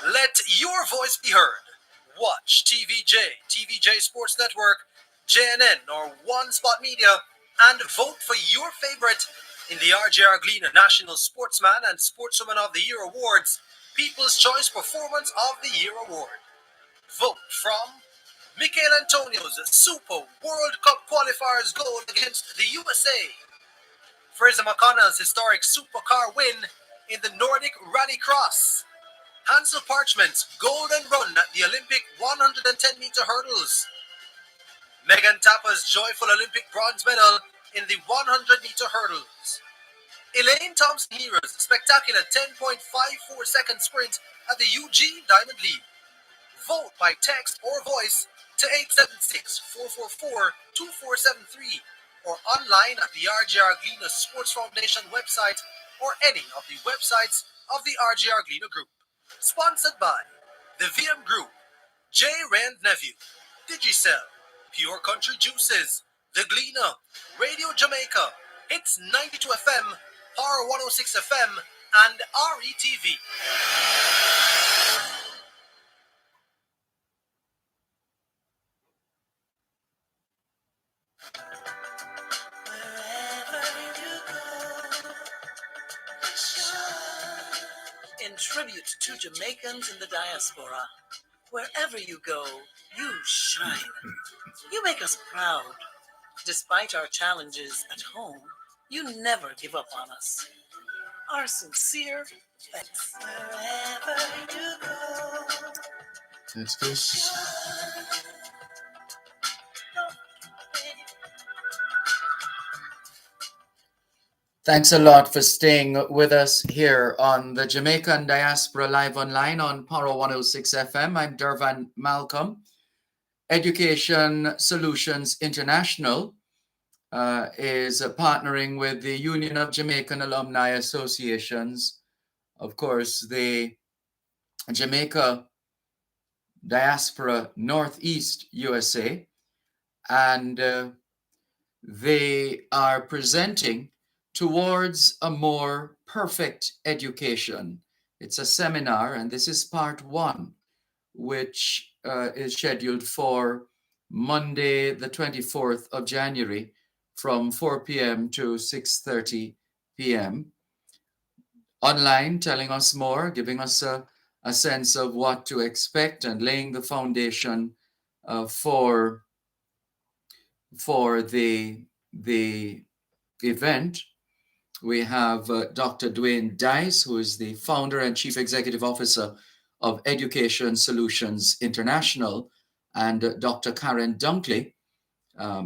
Let your voice be heard. Watch TVJ Sports Network, JNN, or One Spot Media, and vote for your favorite in the RJR Gleaner National Sportsman and Sportswoman of the Year Awards, People's Choice Performance of the Year Award. Vote from Michael Antonio's Super World Cup qualifiers goal against the USA, Fraser McConnell's historic supercar win in the Nordic Rallycross, Hansel Parchment's golden run at the Olympic 110-meter hurdles, Megan Tapper's joyful Olympic bronze medal in the 100-meter hurdles, Elaine Thompson-Hera's spectacular 10.54-second sprint at the Eugene Diamond League. Vote by text or voice to 876-444-2473 or online at the RJR Gleaner Sports Foundation website or any of the websites of the RJR Gleaner Group. Sponsored by the VM Group, J. Rand Nephew, Digicel, Pure Country Juices, The Gleaner, Radio Jamaica, Hits 92 FM, Power 106 FM, and RETV. In tribute to Jamaicans in the diaspora, wherever you go, you shine. You make us proud. Despite our challenges at home, you never give up on us. Our sincere thanks. Wherever you go, Let's go. Thanks a lot for staying with us here on the Jamaican Diaspora Live Online on Power 106 FM. I'm Dervan Malcolm. Education Solutions International is partnering with the Union of Jamaican Alumni Associations, of course, the Jamaica Diaspora Northeast USA, and they are presenting Towards a More Perfect Education. It's a seminar, and this is part one, which is scheduled for Monday, the 24th of January, from 4 p.m. to 6:30 p.m. Online, telling us more, giving us a sense of what to expect and laying the foundation for the event. We have Dr. Dwayne Dice, who is the founder and chief executive officer of Education Solutions International, and Dr. Karen Dunkley,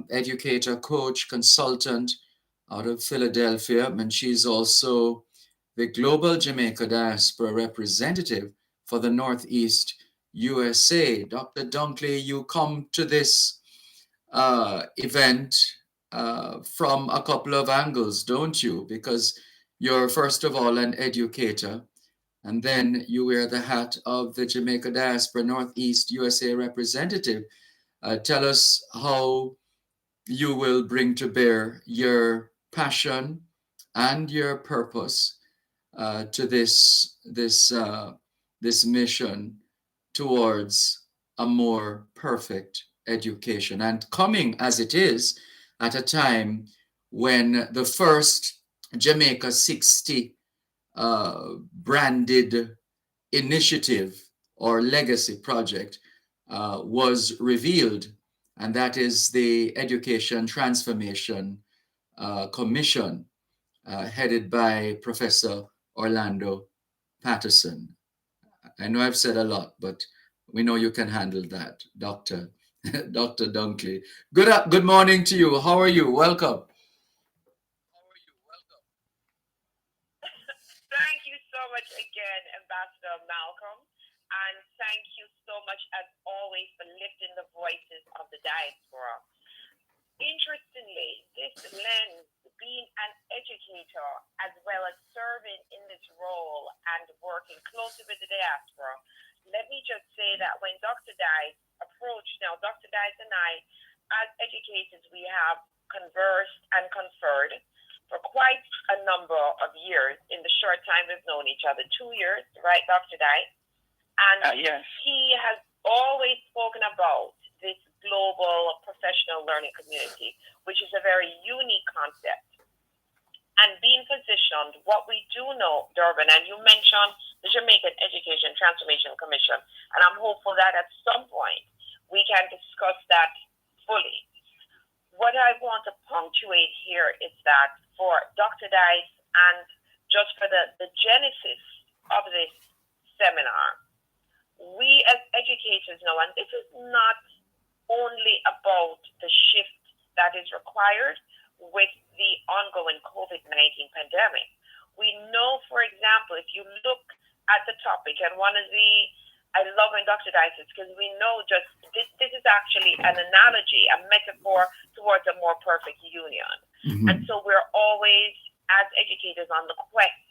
educator, coach, consultant out of Philadelphia, and she's also the Global Jamaica Diaspora representative for the Northeast USA. Dr. Dunkley, you come to this event from a couple of angles, don't you? Because you're first of all an educator, and then you wear the hat of the Jamaica Diaspora Northeast USA representative. Tell us how you will bring to bear your passion and your purpose to this mission towards a more perfect education, and coming as it is at a time when the first Jamaica 60 branded initiative or legacy project was revealed, and that is the Education Transformation Commission headed by Professor Orlando Patterson. I know I've said a lot, but we know you can handle that, Dr. Dunkley. Good morning to you. How are you? Welcome. Thank you so much again, Ambassador Malcolm. And thank you so much, as always, for lifting the voices of the diaspora. Interestingly, this lens, being an educator as well as serving in this role and working closely with the diaspora, let me just say that when Dr. Dice approached, now Dr. Dice and I, as educators, we have conversed and conferred for quite a number of years in the short time we've known each other, 2 years, right, Dr. Dice? And yes. He has always spoken about this global professional learning community, which is a very unique concept. And being positioned, what we do know, Durban, and you mentioned the Jamaican Education Transformation Commission, and I'm hopeful that at some point we can discuss that fully. What I want to punctuate here is that for Dr. Dice and just for the genesis of this seminar, we as educators know, and this is not only about the shift that is required with the ongoing COVID-19 pandemic. We know, for example, if you look at the topic, and I love when Dr. Dice is, because we know just this is actually an analogy, a metaphor towards a more perfect union. Mm-hmm. And so we're always, as educators, on the quest,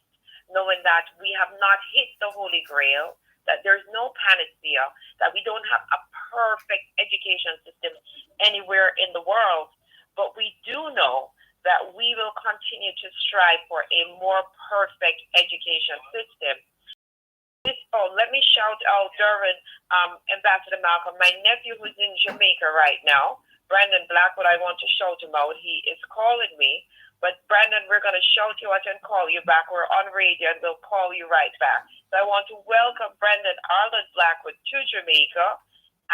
knowing that we have not hit the Holy Grail, that there's no panacea, that we don't have a perfect education system anywhere in the world, but we do know that we will continue to strive for a more perfect education system. Let me shout out Durban, Ambassador Malcolm, my nephew who's in Jamaica right now, Brandon Blackwood. I want to shout him out. He is calling me. But Brandon, we're going to shout you out and call you back. We're on radio and we'll call you right back. So I want to welcome Brandon Arlen Blackwood to Jamaica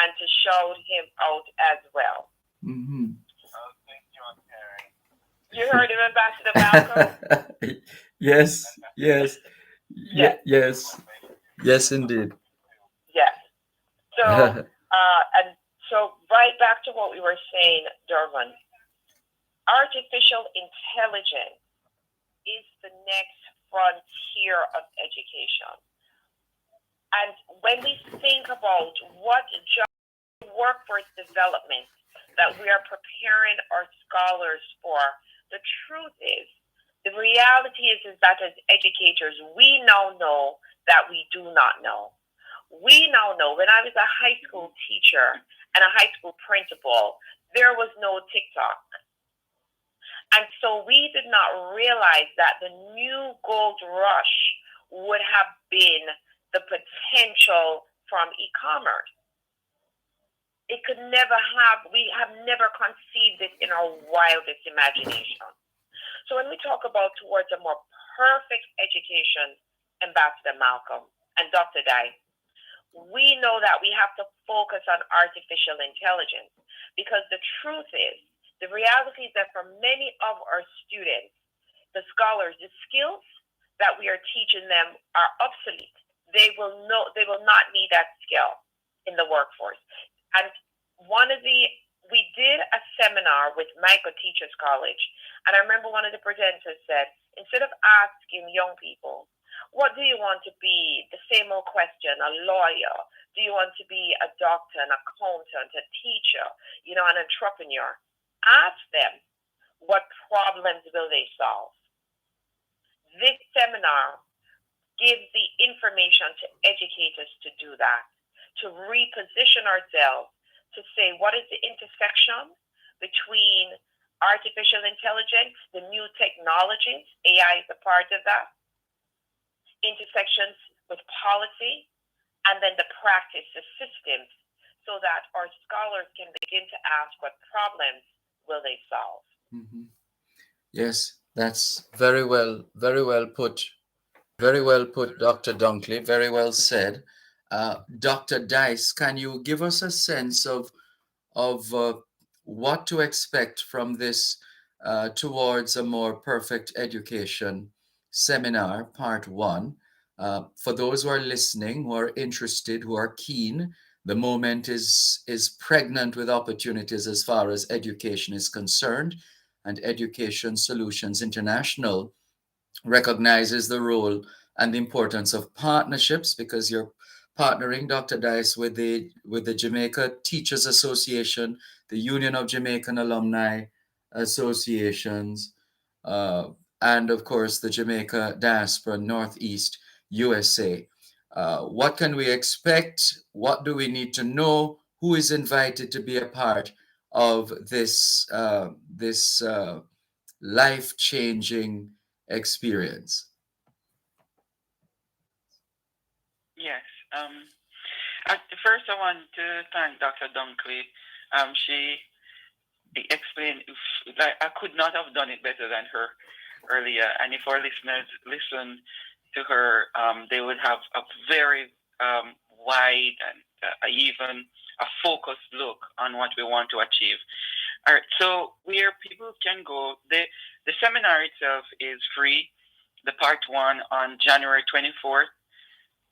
and to shout him out as well. Mm-hmm. Thank you, Terry. You heard him, Ambassador Malcolm? Yes. Yes, indeed. Yes. So, and so right back to what we were saying, Durban. Artificial intelligence is the next frontier of education. And when we think about what workforce development that we are preparing our scholars for, the truth is, the reality is that as educators, we now know that we do not know. We now know, when I was a high school teacher and a high school principal, there was no TikTok. And so we did not realize that the new gold rush would have been the potential from e-commerce. It could never have, we have never conceived it in our wildest imagination. So when we talk about towards a more perfect education, Ambassador Malcolm and Dr. Dice, we know that we have to focus on artificial intelligence, because the truth is, the reality is that for many of our students, the scholars, the skills that we are teaching them are obsolete. They will not need that skill in the workforce. And one of the we did a seminar with Michael Teachers College, and I remember one of the presenters said, instead of asking young people, what do you want to be? The same old question, a lawyer. Do you want to be a doctor, an accountant, a teacher, an entrepreneur? Ask them, what problems will they solve? This seminar gives the information to educators to do that, to reposition ourselves, to say what is the intersection between artificial intelligence, the new technologies, AI is a part of that, intersections with policy, and then the practice, the systems, so that our scholars can begin to ask what problems will they solve. Mm-hmm. Yes, that's very well put. Very well put, Dr. Dunkley. Very well said. Dr. Dice, can you give us a sense of what to expect from this Towards a More Perfect Education seminar, part 1? For those who are listening, who are interested, who are keen, the moment is pregnant with opportunities as far as education is concerned, and Education Solutions International recognizes the role and the importance of partnerships, because you're partnering, Dr. Dice, with the Jamaica Teachers Association, the Union of Jamaican Alumni Associations, and of course the Jamaica Diaspora Northeast USA. What can we expect? What do we need to know? Who is invited to be a part of this life-changing experience? Yes. At first, I want to thank Dr. Dunkley. She explained, like, I could not have done it better than her earlier. And if our listeners listen to her, they would have a very wide and even a focused look on what we want to achieve. All right, so where people can go, the seminar itself is free. The part 1 on January 24th,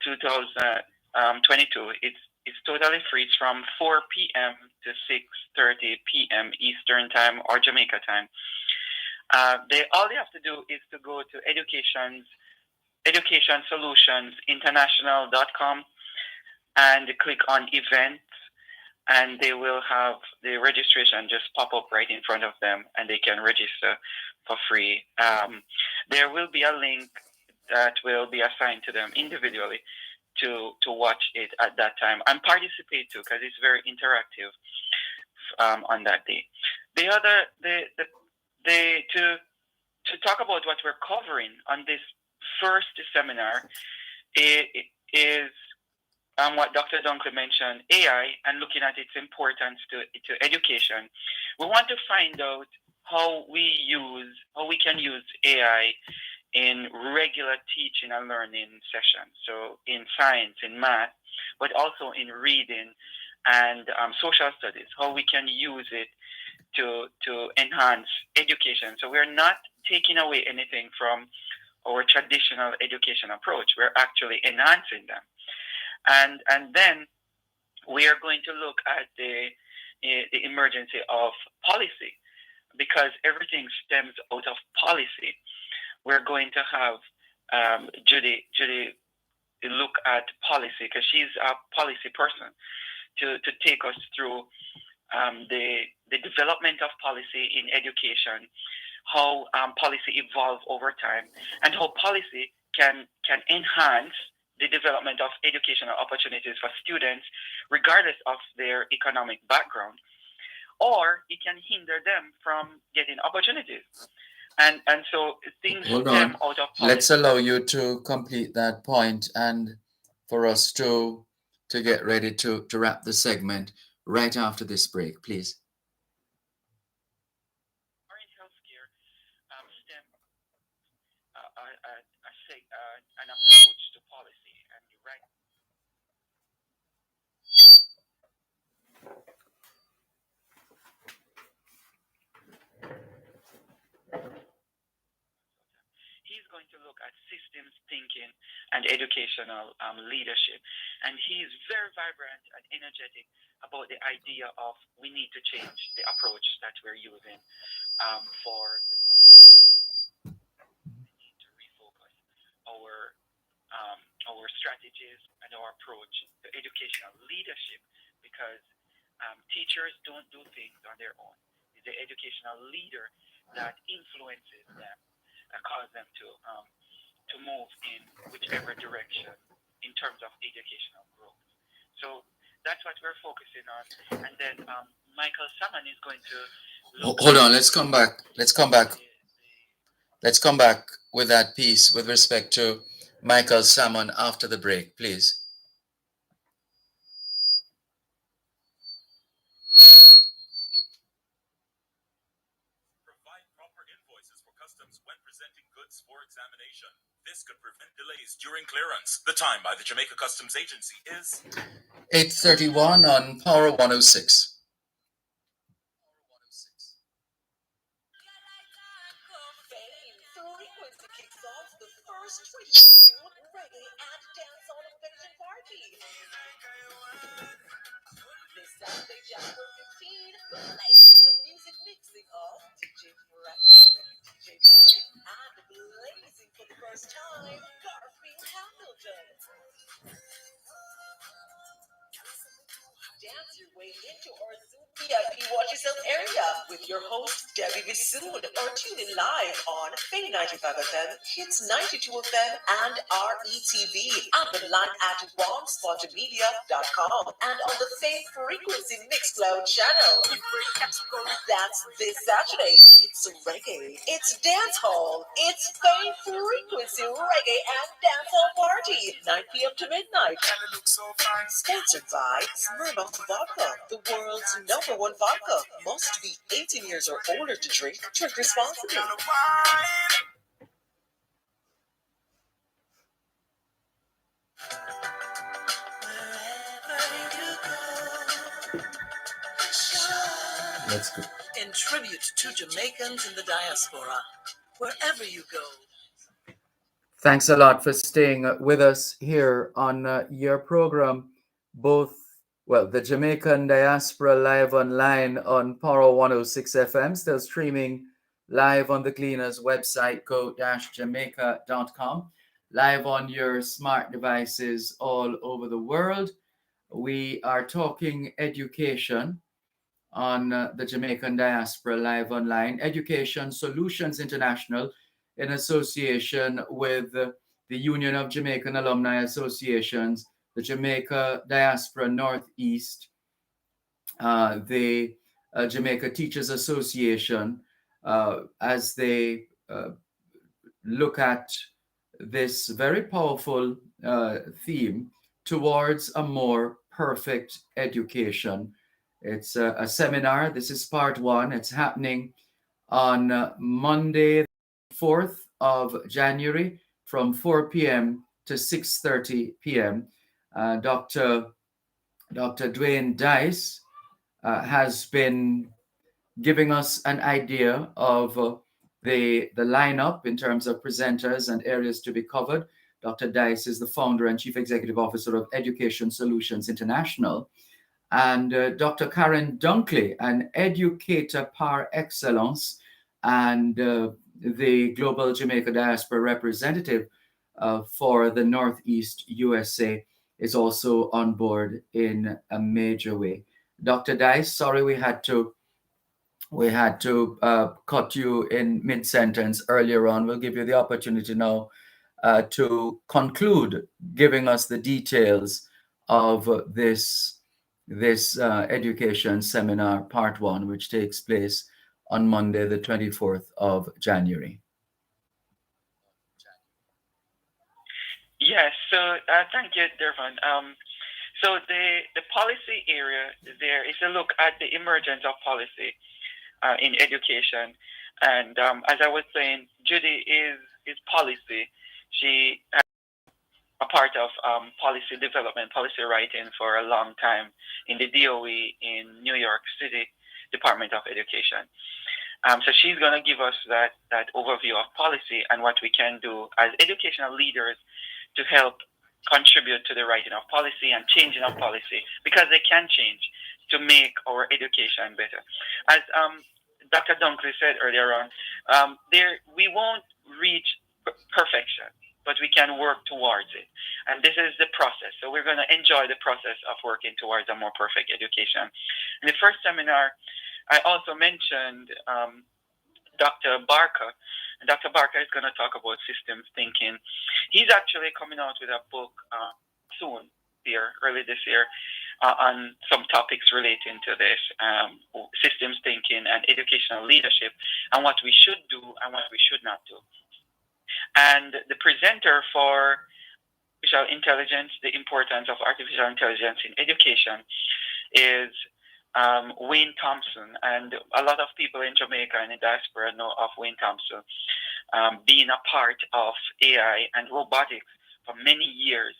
2022. It's totally free. It's from 4 p.m. to 6:30 p.m. Eastern Time or Jamaica time. All they have to do is to go to educationsolutionsinternational.com and click on events, and they will have the registration just pop up right in front of them, and they can register for free. There will be a link that will be assigned to them individually to watch it at that time and participate too, because it's very interactive on that day. To talk about what we're covering on this first seminar is what Dr. Dunkley mentioned, AI, and looking at its importance to education. We want to find out how we can use AI in regular teaching and learning sessions. So in science, in math, but also in reading and social studies, how we can use it to enhance education. So we're not taking away anything from our traditional education approach. We're actually enhancing them. And then we are going to look at the emergence of policy, because everything stems out of policy. We're going to have Judy look at policy, because she's a policy person, to take us through the development of policy in education, how policy evolves over time, and how policy can enhance the development of educational opportunities for students, regardless of their economic background, or it can hinder them from getting opportunities. And so things Hold stem on. out of policy. Let's allow you to complete that point and for us to get ready to wrap the segment right after this break, please. An approach to policy, and you're right. He's going to look at systems thinking and educational leadership, and he is very vibrant and energetic about the idea of we need to change the approach that we're using for to refocus our strategies and our approach to educational leadership, because teachers don't do things on their own. It's the educational leader that influences them and causes them to move in whichever direction in terms of educational growth. So that's what we're focusing on. And then Michael Salmon is going to hold on. Let's come back with that piece with respect to Michael Salmon after the break, please. Provide proper invoices for customs when presenting goods for examination. This could prevent delays during clearance. The time by the Jamaica Customs Agency is 8:31 on Power 106. This Saturday, January 15, live to the music mixing of DJ DJ and blazing for the first time, Garfield Hamilton. Dance your way into our Zoom VIP Watch Yourself area with your host, Debbie Bissoon, or tune in live on Fade 95 FM, Hits 92 FM, and RETV, and online at WomSpotterMedia.com, and on the Fade Frequency Mixcloud channel. That's this Saturday. It's reggae, it's dance hall, it's Fade Frequency Reggae and Dancehall Party, 9 p.m. to midnight. Sponsored by Smirnoff Vodka, the world's #1 vodka. Must be 18 years or older to drink. Drink responsibly. Let's go. In tribute to Jamaicans in the diaspora, wherever you go. Thanks a lot for staying with us here on your program, the Jamaican Diaspora Live Online on Power 106 FM, still streaming live on the Gleaners website, go-jamaica.com, live on your smart devices all over the world. We are talking education on the Jamaican Diaspora Live Online, Education Solutions International, in association with the Union of Jamaican Alumni Associations, the Jamaica Diaspora Northeast, the Jamaica Teachers Association, as they look at this very powerful theme towards a more perfect education. It's a seminar. This is part one. It's happening on Monday, 4th of January from 4 p.m. to 6:30 p.m. Dr. Dwayne Dice has been giving us an idea of the lineup in terms of presenters and areas to be covered. Dr. Dice is the founder and chief executive officer of Education Solutions International. And Dr. Karen Dunkley, an educator par excellence and the Global Jamaica Diaspora representative for the Northeast USA, is also on board in a major way. Dr. Dice, sorry we had to cut you in mid-sentence earlier on. We'll give you the opportunity now to conclude giving us the details of this education seminar part one, which takes place on Monday, the 24th of January. Yes, so thank you, Dervan. So the policy area there is a look at the emergence of policy in education. And as I was saying, Judy is policy. She has a part of policy development, policy writing for a long time in the DOE in New York City Department of Education. So she's going to give us that overview of policy and what we can do as educational leaders to help contribute to the writing of policy and changing of policy, because they can change. to make our education better. As Dr. Dunkley said earlier on, we won't reach perfection, but we can work towards it. And this is the process. So we're going to enjoy the process of working towards a more perfect education. In the first seminar, I also mentioned Dr. Barker. And Dr. Barker is going to talk about systems thinking. He's actually coming out with a book soon, early this year, on some topics relating to this, systems thinking and educational leadership, and what we should do and what we should not do. And the presenter for artificial intelligence, the importance of artificial intelligence in education, is Wayne Thompson. And a lot of people in Jamaica and in diaspora know of Wayne Thompson being a part of AI and robotics for many years.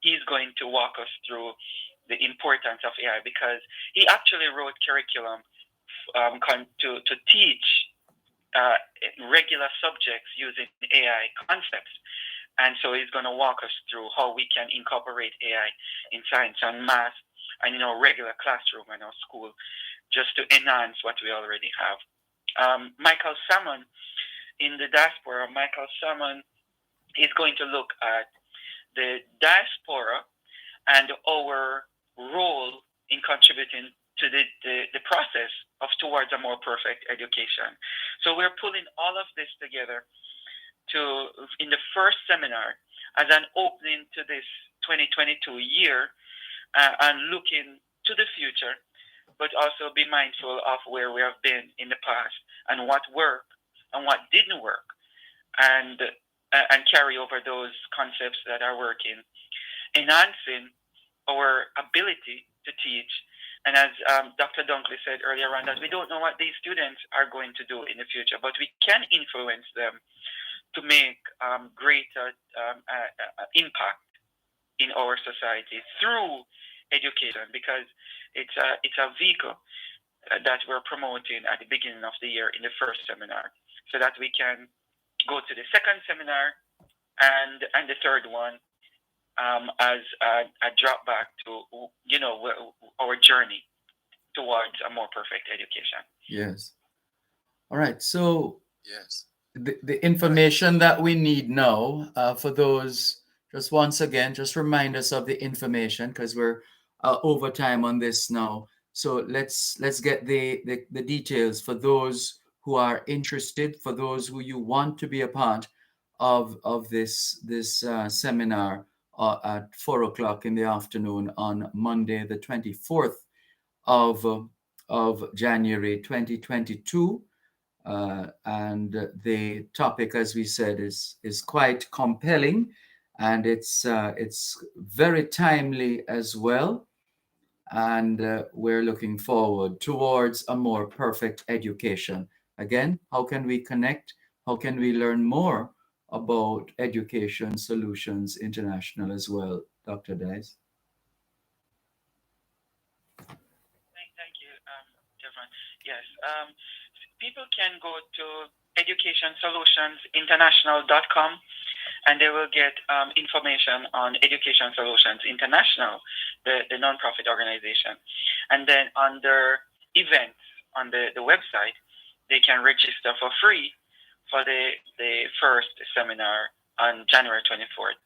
He's going to walk us through the importance of AI because he actually wrote curriculum to teach regular subjects using AI concepts. And so he's going to walk us through how we can incorporate AI in science and math and in our regular classroom and our school just to enhance what we already have. Michael Salmon in the diaspora, Michael Salmon is going to look at the diaspora and our role in contributing to the process of towards a more perfect education. So we're pulling all of this together in the first seminar as an opening to this 2022 year and looking to the future, but also be mindful of where we have been in the past and what worked and what didn't work, and carry over those concepts that are working, enhancing our ability to teach. And as Dr. Dunkley said earlier on, that we don't know what these students are going to do in the future, but we can influence them to make greater impact in our society through education, because it's a vehicle that we're promoting at the beginning of the year in the first seminar, so that we can go to the second seminar and the third one as a drop back to our journey towards a more perfect education. Yes. All right. So yes, the information that we need now for those, just once again, just remind us of the information because we're over time on this now. So let's get the details for those who are interested, for those who you want to be a part of this seminar at 4:00 in the afternoon on Monday, the 24th of January 2022. And the topic, as we said, is quite compelling, and it's very timely as well. And we're looking forward towards a more perfect education. Again, how can we connect? How can we learn more about Education Solutions International as well, Dr. Dice? Thank you, Devon. Yes, people can go to educationsolutionsinternational.com and they will get information on Education Solutions International, the nonprofit organization. And then under events on the website, they can register for free for the first seminar on January 24th.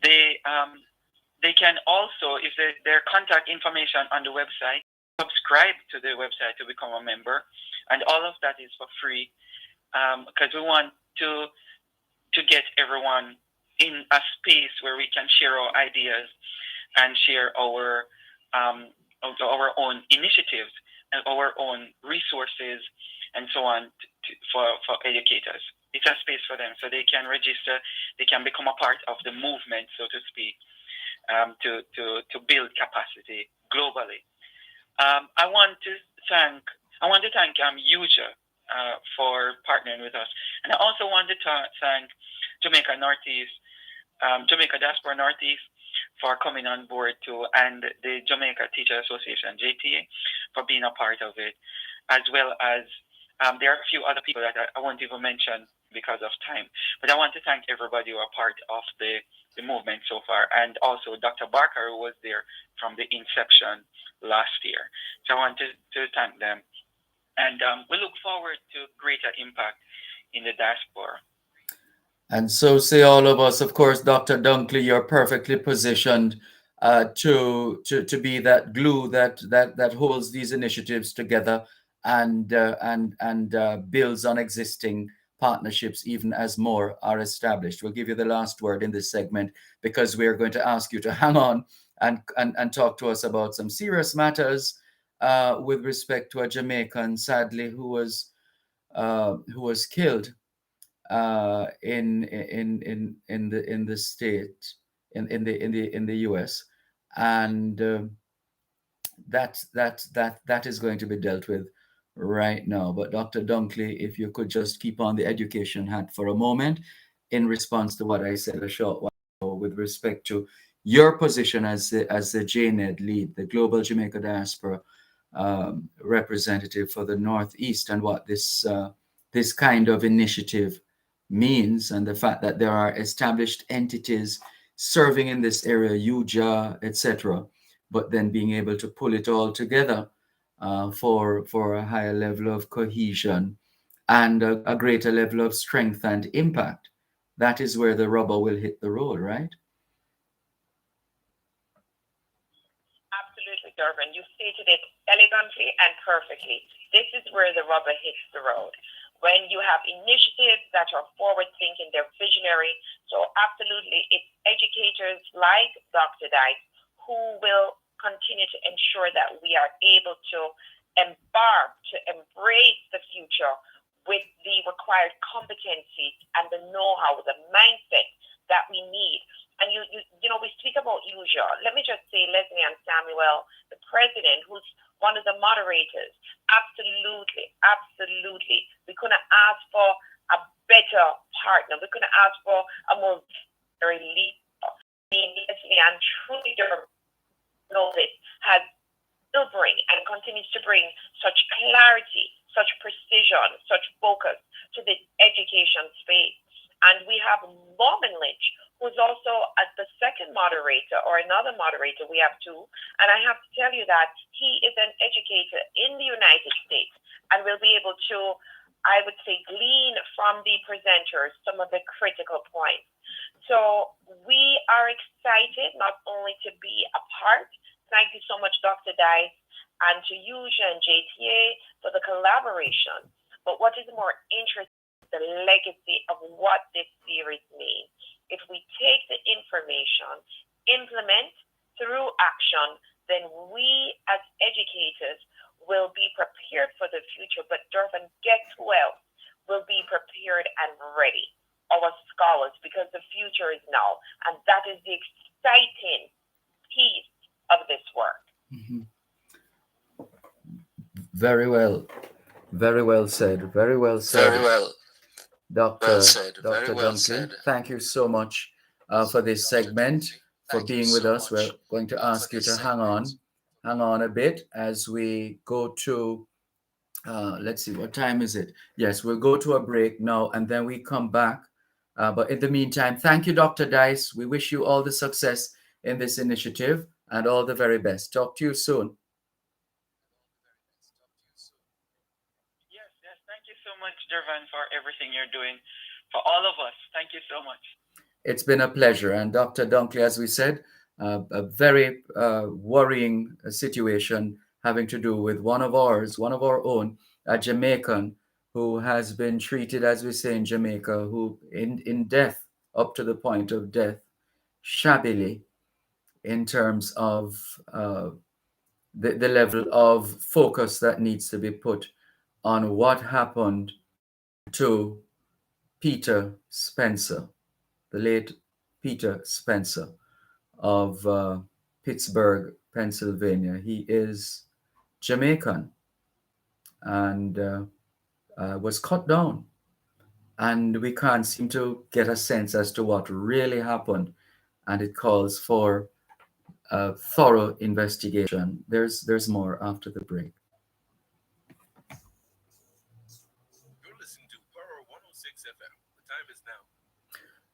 They can also, if their contact information on the website, subscribe to the website to become a member. And all of that is for free because we want to get everyone in a space where we can share our ideas and share our own initiatives and our own resources and so on for educators. It's a space for them so they can register, they can become a part of the movement, so to speak, to build capacity globally. I want to thank UJA for partnering with us. And I also want to thank Jamaica Northeast, Jamaica Diaspora Northeast for coming on board too, and the Jamaica Teacher Association, JTA, for being a part of it, as well as There are a few other people that I won't even mention because of time. But I want to thank everybody who are part of the movement so far, and also Dr. Barker, who was there from the inception last year. So I want to thank them. And we look forward to greater impact in the diaspora. And so say all of us. Of course, Dr. Dunkley, you're perfectly positioned to be that glue that holds these initiatives together and builds on existing partnerships even as more are established. We'll give you the last word in this segment because we're going to ask you to hang on and talk to us about some serious matters with respect to a Jamaican, sadly, who was killed in the state in the US, and that is going to be dealt with right now. But Dr. Dunkley, if you could just keep on the education hat for a moment in response to what I said a short while ago with respect to your position as the JNED lead, the Global Jamaica Diaspora representative for the Northeast, and what this kind of initiative means, and the fact that there are established entities serving in this area, UJA, etc., but then being able to pull it all together for a higher level of cohesion and a greater level of strength and impact. That is where the rubber will hit the road, right? Absolutely, Dervin. You stated it elegantly and perfectly. This is where the rubber hits the road. When you have initiatives that are forward-thinking, they're visionary. So absolutely, it's educators like Dr. Dice who will continue to ensure that we are able to embrace the future with the required competencies and the know-how, the mindset that we need. And you know, we speak about UJA. Let me just say, Leslie and Samuel, the president, who's one of the moderators, absolutely. We couldn't ask for a better partner. We couldn't ask for a more very leader. Leslie and truly Novit has still bring and continues to bring such clarity, such precision, such focus to this education space. And we have Norman Lynch, who's also the second moderator, or another moderator. We have two. And I have to tell you that he is an educator in the United States and will be able to, I would say, glean from the presenters some of the critical points. So we are excited not only to be a part. Thank you so much, Dr. Dice, and to UJA and JTA for the collaboration. But what is more interesting is the legacy of what this series means. If we take the information, implement through action, then we as educators will be prepared for the future. But Durban, guess who else will be prepared and ready? Our scholars, because the future is now. And that is the exciting piece of this work. Mm-hmm. Very well said. Very well said. Very well. Dr. Well said. Dr. Very well Dunkley, said. thank you so much for this segment, for being with us. We're going to ask you to hang on a bit as we go to, let's see, what time is it? Yes, we'll go to a break now and then we come back. But in the meantime, thank you, Dr. Dice. We wish you all the success in this initiative and all the very best. Talk to you soon. Thank you so much, Dervan, for everything you're doing for all of us. Thank you so much. It's been a pleasure. And Dr. Dunkley, as we said, a very worrying situation having to do with one of our own, a Jamaican who has been treated, as we say in Jamaica, who in death, up to the point of death, shabbily, in terms of the level of focus that needs to be put on what happened to Peter Spencer, the late Peter Spencer of Pittsburgh, Pennsylvania. He is Jamaican and was cut down. And we can't seem to get a sense as to what really happened. And it calls for a thorough investigation. There's more after the break. 106 FM. The time is now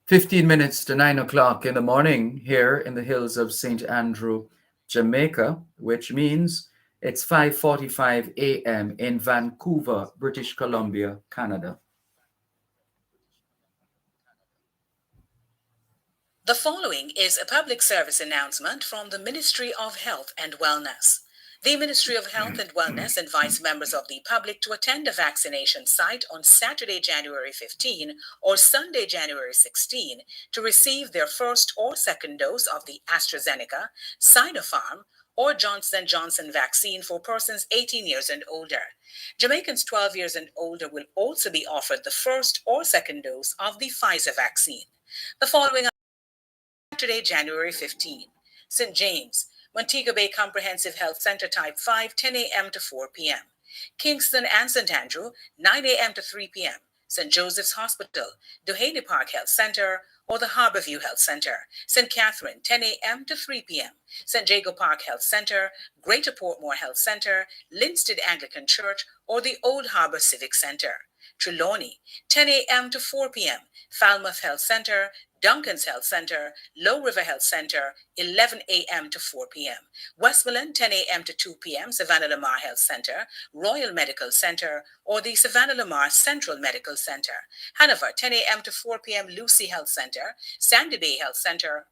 15 minutes to 9 o'clock in the morning here in the hills of St. Andrew, Jamaica, which means it's 5:45 a.m. in Vancouver, British Columbia, Canada. The following is a public service announcement from the Ministry of Health and Wellness. The Ministry of Health and Wellness invites members of the public to attend a vaccination site on Saturday, January 15 or Sunday, January 16 to receive their first or second dose of the AstraZeneca, Sinopharm, or Johnson & Johnson vaccine for persons 18 years and older. Jamaicans 12 years and older will also be offered the first or second dose of the Pfizer vaccine. The following Saturday, January 15, St. James, Montego Bay Comprehensive Health Center Type 5, 10 a.m. to 4 p.m. Kingston and St. Andrew, 9 a.m. to 3 p.m. St. Joseph's Hospital, Doheny Park Health Center, or the Harborview Health Center. St. Catherine, 10 a.m. to 3 p.m. St. Jago Park Health Center, Greater Portmore Health Center, Linstead Anglican Church, or the Old Harbor Civic Center. Trelawney, 10 a.m. to 4 p.m. Falmouth Health Center, Duncan's Health Center, Low River Health Center, 11 a.m. to 4 p.m. Westmoreland, 10 a.m. to 2 p.m. Savannah Lamar Health Center, Royal Medical Center, or the Savannah Lamar Central Medical Center. Hanover, 10 a.m. to 4 p.m. Lucy Health Center, Sandy Bay Health Center,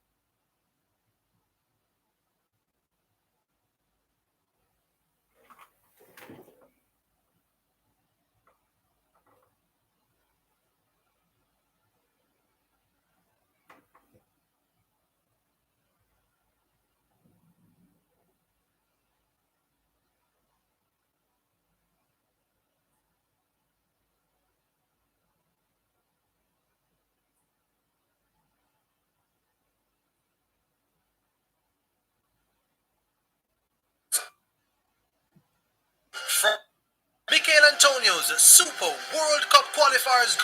Michael Antonio's Super World Cup qualifiers.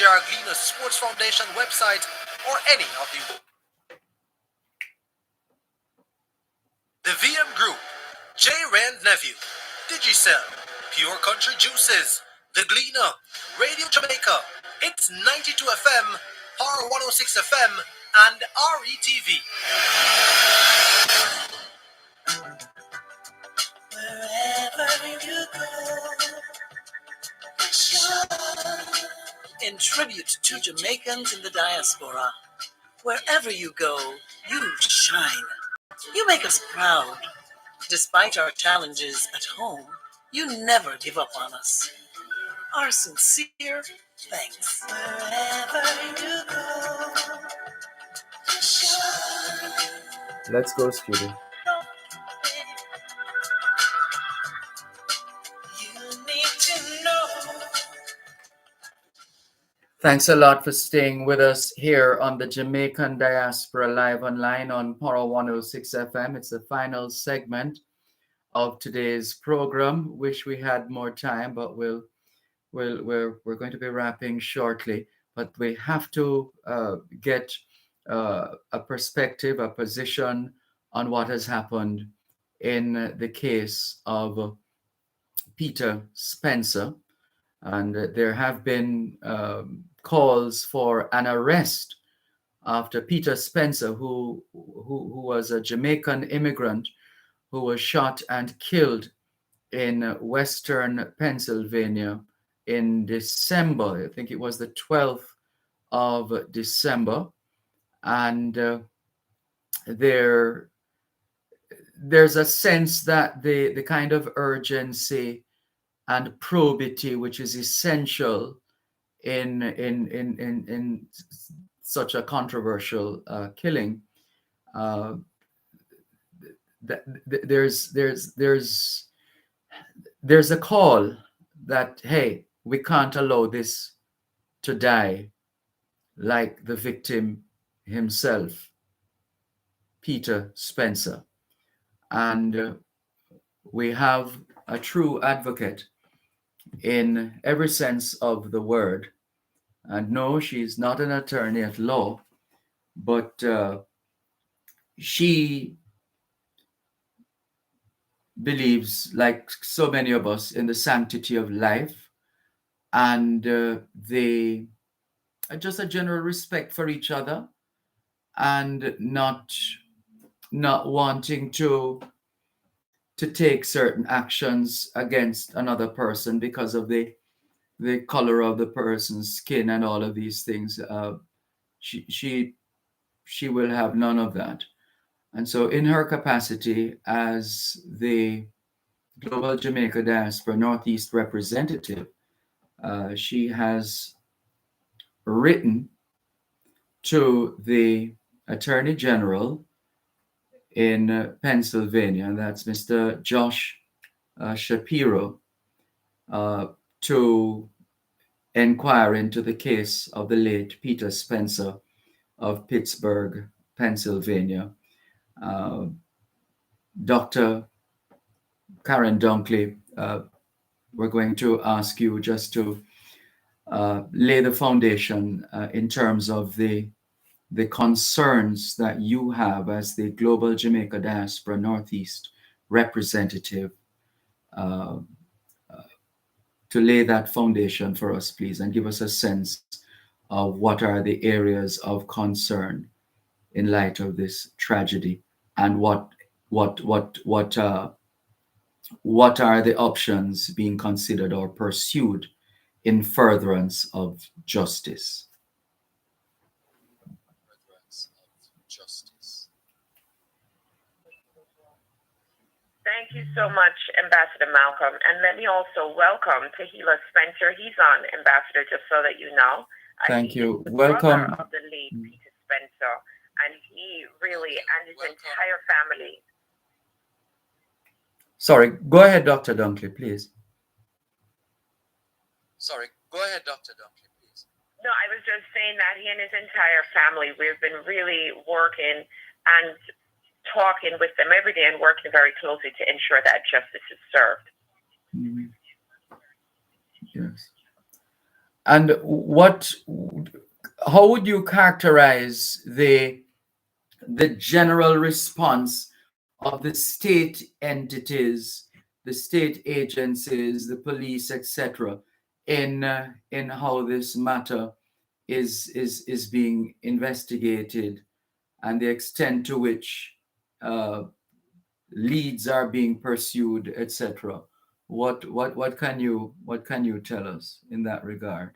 Arglina Sports Foundation website or any of the VM Group, J. Rand Nephew, Digicel, Pure Country Juices, The Gleaner, Radio Jamaica, Hits 92 FM, Power 106 FM, and RETV. Wherever you go, in tribute to Jamaicans in the diaspora, wherever you go, you shine. You make us proud. Despite our challenges at home, you never give up on us. Our sincere thanks. Wherever you go, shine. Let's go, student. Thanks a lot for staying with us here on the Jamaican Diaspora Live Online on Power 106 FM. It's the final segment of today's program. Wish we had more time, but we're going to be wrapping shortly. But we have to get a perspective, a position on what has happened in the case of Peter Spencer. And there have been calls for an arrest after Peter Spencer, who was a Jamaican immigrant who was shot and killed in Western Pennsylvania in December. I think it was the 12th of December. And there's a sense that the kind of urgency and probity which is essential in such a controversial killing. There's a call that, hey, we can't allow this to die like the victim himself, Peter Spencer. And we have a true advocate in every sense of the word. And no, she's not an attorney at law, but she believes, like so many of us, in the sanctity of life and just a general respect for each other, and not wanting to take certain actions against another person because of the color of the person's skin and all of these things. She will have none of that. And so in her capacity as the Global Jamaica Diaspora Northeast representative, she has written to the Attorney General in Pennsylvania, and that's Mr. Josh Shapiro, to inquire into the case of the late Peter Spencer of Pittsburgh, Pennsylvania. Dr. Karen Dunkley, we're going to ask you just to lay the foundation in terms of the concerns that you have as the Global Jamaica Diaspora Northeast representative, to lay that foundation for us, please, and give us a sense of what are the areas of concern in light of this tragedy, and what are the options being considered or pursued in furtherance of justice. Thank you so much, Ambassador Malcolm. And let me also welcome Tahila Spencer. He's on, Ambassador, just so that you know. Thank you. The Welcome. brother of the late Peter Spencer, and he really, and his entire family. Sorry, go ahead, Dr. Dunkley, please. Sorry, go ahead, Dr. Dunkley, please. No, I was just saying that he and his entire family, we've been really working and talking with them every day and working very closely to ensure that justice is served. Mm-hmm. Yes. And how would you characterize the general response of the state entities, the state agencies, the police, etc., in how this matter is being investigated, and the extent to which leads are being pursued, etc.? What can you tell us in that regard?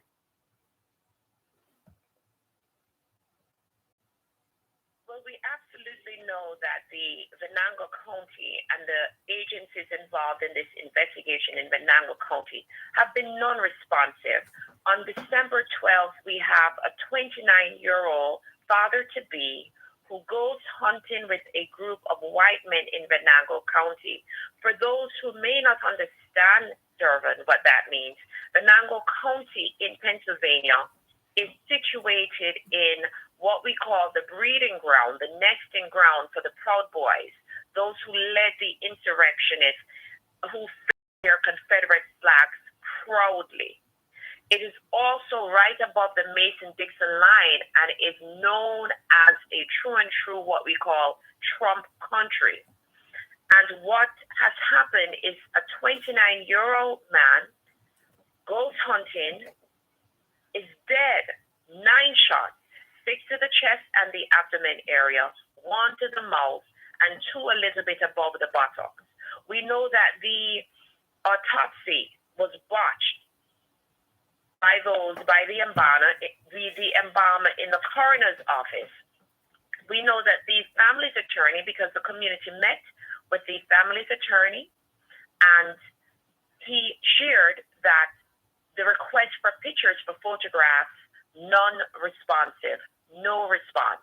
Well, we absolutely know that the Venango County and the agencies involved in this investigation in Venango County have been non-responsive. On December 12th, we have a 29-year-old father-to-be who goes hunting with a group of white men in Venango County. For those who may not understand, Dervin, what that means, Venango County in Pennsylvania is situated in what we call the breeding ground, the nesting ground for the Proud Boys, those who led the insurrectionists who flew their Confederate flags proudly. It is also right above the Mason-Dixon line and is known as a true and true what we call Trump country. And what has happened is a 29-year-old man goes hunting, is dead, 9 shots, 6 to the chest and the abdomen area, 1 to the mouth, and 2 a little bit above the buttocks. We know that the autopsy was botched by the embalmer in the coroner's office. We know that the family's attorney, because the community met with the family's attorney, and he shared that the request for pictures, for photographs, non-responsive, no response.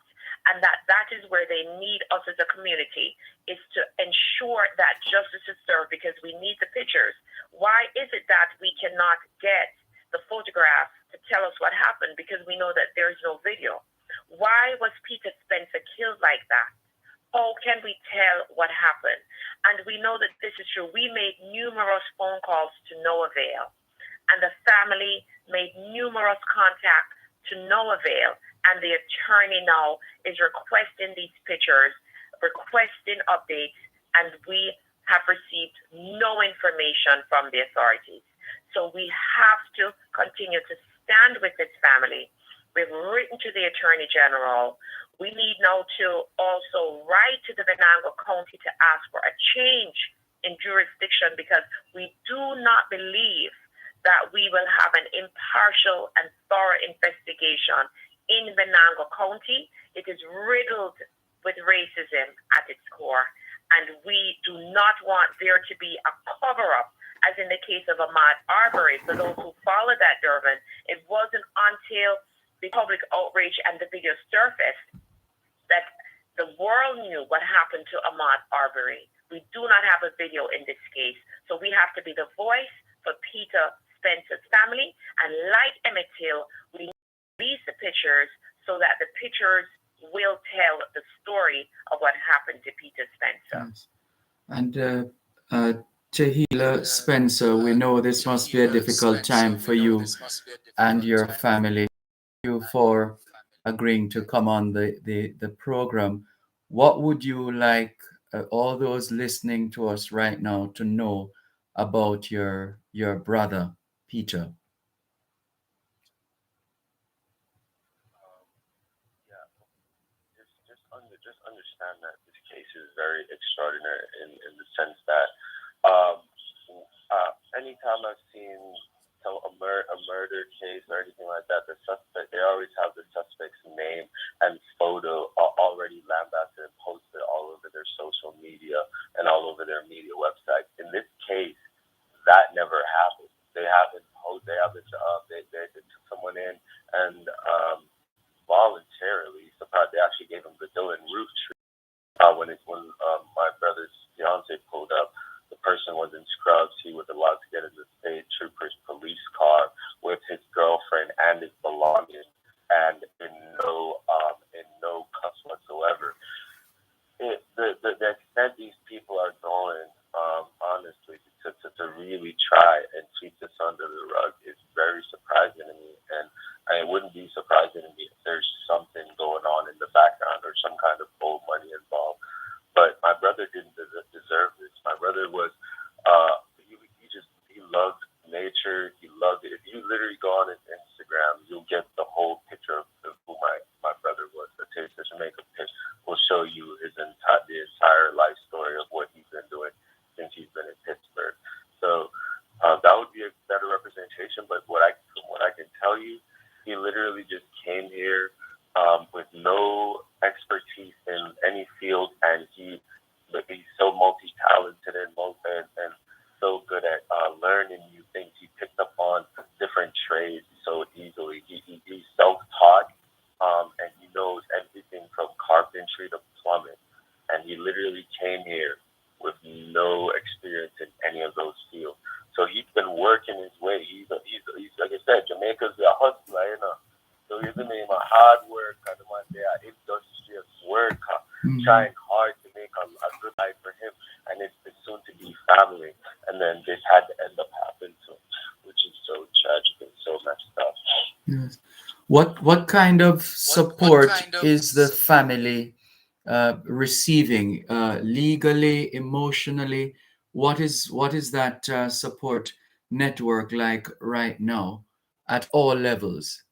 and that is where they need us as a community, is to ensure that justice is served, because we need the pictures. Why is it that we cannot get the photographs to tell us what happened, because we know that there is no video? Why was Peter Spencer killed like that? How can we tell what happened? And we know that this is true. We made numerous phone calls to no avail, and the family made numerous contacts to no avail. And the attorney now is requesting these pictures, requesting updates, and we have received no information from the authorities. So we have to continue to stand with this family. We've written to the Attorney General. We need now to also write to the Venango County to ask for a change in jurisdiction, because we do not believe that we will have an impartial and thorough investigation in Venango County. It is riddled with racism at its core, and we do not want there to be a cover-up, as in the case of Ahmaud Arbery. For those who follow that, Durban, it wasn't until the public outrage and the video surfaced that the world knew what happened to Ahmaud Arbery. We do not have a video in this case, so we have to be the voice for Peter Spencer's family, and like Emmett Till, we release the pictures so that the pictures will tell the story of what happened to Peter Spencer. Yes. And Tehila Spencer, we know this must be a difficult time for you and your family. Thank you for agreeing to come on the program. What would you like all those listening to us right now to know about your brother, Peter? Just understand that this case is very extraordinary in the sense that anytime I've seen a murder case or anything like that, the suspect, they always have the suspect's name and photo already lambasted and posted all over their social media and all over their media websites. In this case, that never happened. They took someone in and voluntarily, surprised, they actually gave him the Dylan Roof treatment. When my brother's fiance pulled up, the person was in scrubs. He was allowed to get in the state trooper's police car with his girlfriend and his belongings, and in no cuffs whatsoever. The extent these people are going, honestly, to really try and sweep this under the rug is very surprising to me, and it wouldn't be surprising to me if there's something going on in the background or some kind of old money involved. But my brother didn't deserve this. My brother was, he loved nature. He loved it. If you literally go on his Instagram, you'll get the whole picture of who my brother was. The Taste of Jamaica pitch will show you the entire life story of what he's been doing since he's been in Pittsburgh. So that would be a better representation. But what I can tell you, he literally just came here with no expertise in any field, and he's so multi-talented and so good at learning new things. He picked up on different trades so easily. He's self-taught, and he knows everything from carpentry to plumbing. And he literally came here with no experience in any of those fields. So he's been working his way. He's like I said, Jamaica's a hustler, you know. So he's a name of hard work, and industrious work, trying hard to make a good life for him and his soon to be family. And then this had to end up happening to him, which is so tragic and so messed up. Yes. What kind of support is the family receiving legally, emotionally? What is that support network like right now at all levels?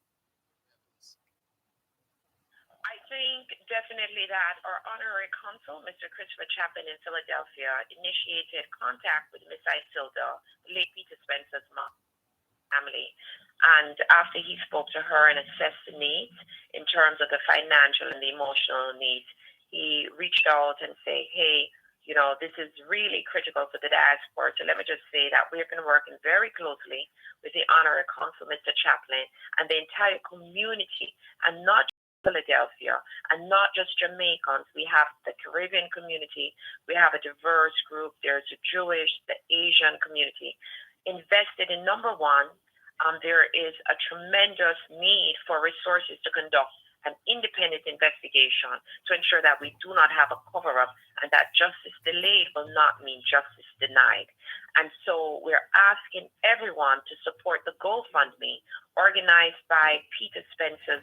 I think definitely that our honorary consul, Mr. Christopher Chapman in Philadelphia, initiated contact with Miss Isilda, late Peter Spencer's mom, family. And after he spoke to her and assessed the needs in terms of the financial and the emotional needs, he reached out and said, hey, you know, this is really critical for the diaspora. So let me just say that we've been working very closely with the honorary consul, Mr. Chaplin, and the entire community, and not Philadelphia, and not just Jamaicans. We have the Caribbean community. We have a diverse group. There's the Jewish, the Asian community. Invested in number one, there is a tremendous need for resources to conduct an independent investigation to ensure that we do not have a cover-up and that justice delayed will not mean justice denied. And so we're asking everyone to support the GoFundMe organized by Peter Spencer's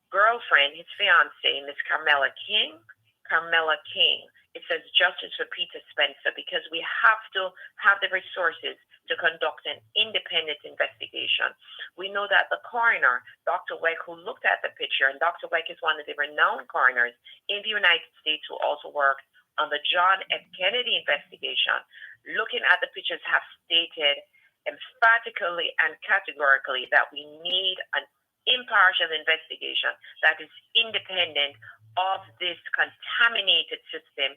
girlfriend, his fiancée, Miss Carmela King. It says Justice for Peter Spencer, because we have to have the resources to conduct an independent investigation. We know that the coroner, Dr. Weck, who looked at the picture, and Dr. Weck is one of the renowned coroners in the United States who also worked on the John F. Kennedy investigation, looking at the pictures, have stated emphatically and categorically that we need an impartial investigation that is independent of this contaminated system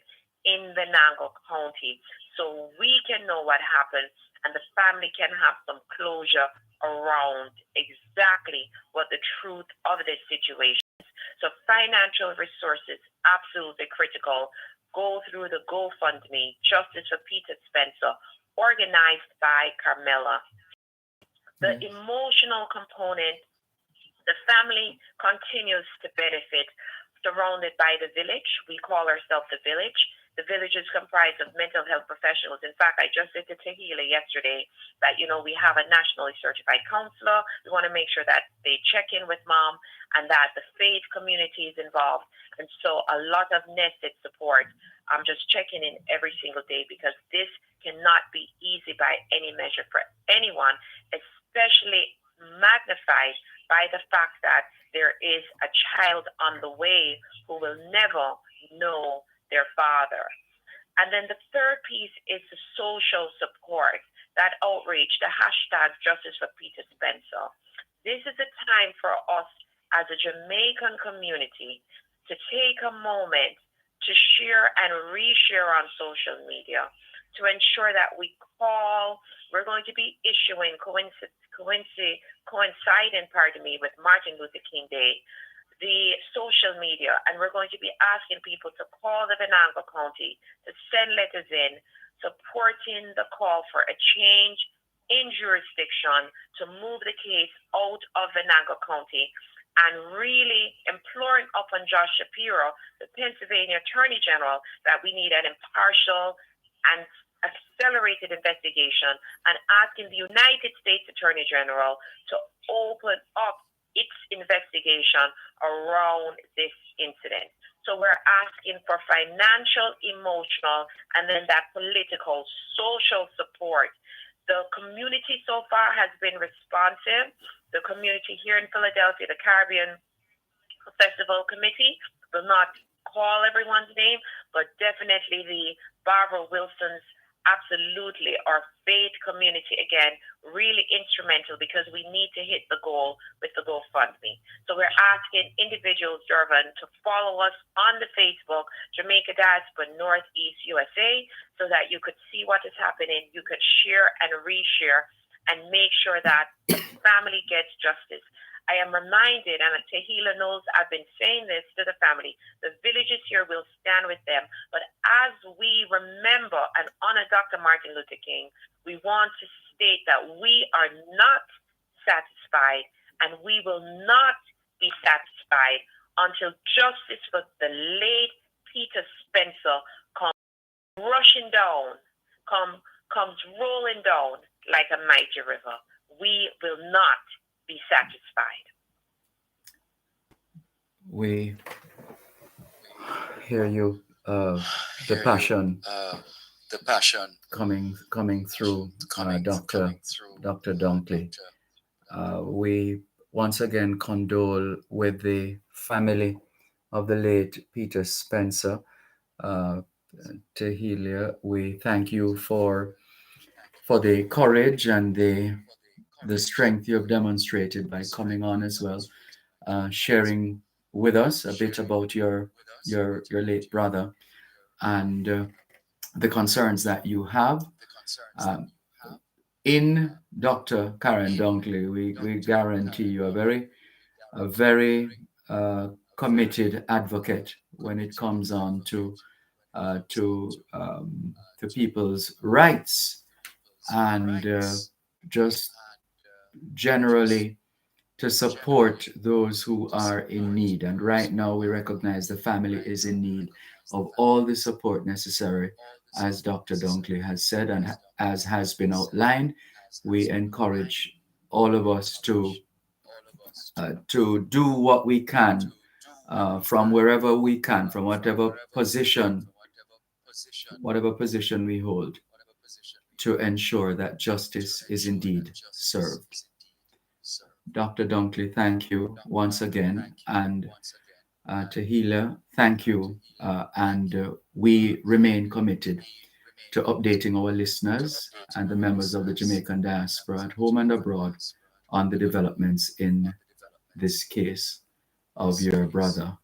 in Venango County, so we can know what happened and the family can have some closure around exactly what the truth of this situation is. So financial resources, absolutely critical. Go through the GoFundMe, Justice for Peter Spencer, organized by Carmela. The emotional component, the family continues to benefit, surrounded by the village. We call ourselves the village. The village is comprised of mental health professionals. In fact, I just said to Tehila yesterday that, we have a nationally certified counselor. We want to make sure that they check in with mom and that the faith community is involved. And so a lot of nested support. I'm just checking in every single day because this cannot be easy by any measure for anyone, especially magnified by the fact that there is a child on the way who will never know their father. And then the third piece is the social support, that outreach, the hashtag Justice for Peter Spencer. This is a time for us as a Jamaican community to take a moment to share and reshare on social media to ensure that we call. We're going to be issuing coinciding, with Martin Luther King Day, the social media, and we're going to be asking people to call the Venango County, to send letters in, supporting the call for a change in jurisdiction to move the case out of Venango County, and really imploring upon Josh Shapiro, the Pennsylvania Attorney General, that we need an impartial and accelerated investigation, and asking the United States Attorney General to open up its investigation around this incident. So we're asking for financial, emotional, and then that political, social support. The community so far has been responsive. The community here in Philadelphia, the Caribbean Festival Committee, will not call everyone's name, but definitely the Barbara Wilson's, absolutely, our faith community, again, really instrumental, because we need to hit the goal with the GoFundMe. So we're asking individuals, Durban, to follow us on the Facebook, Jamaica Diaspora Northeast USA, so that you could see what is happening. You could share and reshare and make sure that the family gets justice. I am reminded, and Tehila knows I've been saying this to the family, the villages here will stand with them. But as we remember and honor Dr. Martin Luther King, we want to state that we are not satisfied, and we will not be satisfied until justice for the late Peter Spencer comes rushing down, comes rolling down like a mighty river. We will not be satisfied. We hear you, the passion coming through, Dr. Dunkley. We once again condole with the family of the late Peter Spencer. Tehila, we thank you for the courage and the strength you have demonstrated by coming on as well, sharing with us a bit about your late brother and the concerns that you have. In Dr. Karen Dunkley, we guarantee you a very committed advocate when it comes on to people's rights and just generally to support those who are in need. And right now we recognize the family is in need of all the support necessary, as Dr. Dunkley has said and as has been outlined. We encourage all of us to do what we can from wherever we can, from whatever position we hold, to ensure that justice is indeed served. Dr. Dunkley, thank you once again, and Tahila, thank you, and we remain committed to updating our listeners and the members of the Jamaican diaspora at home and abroad on the developments in this case of your brother,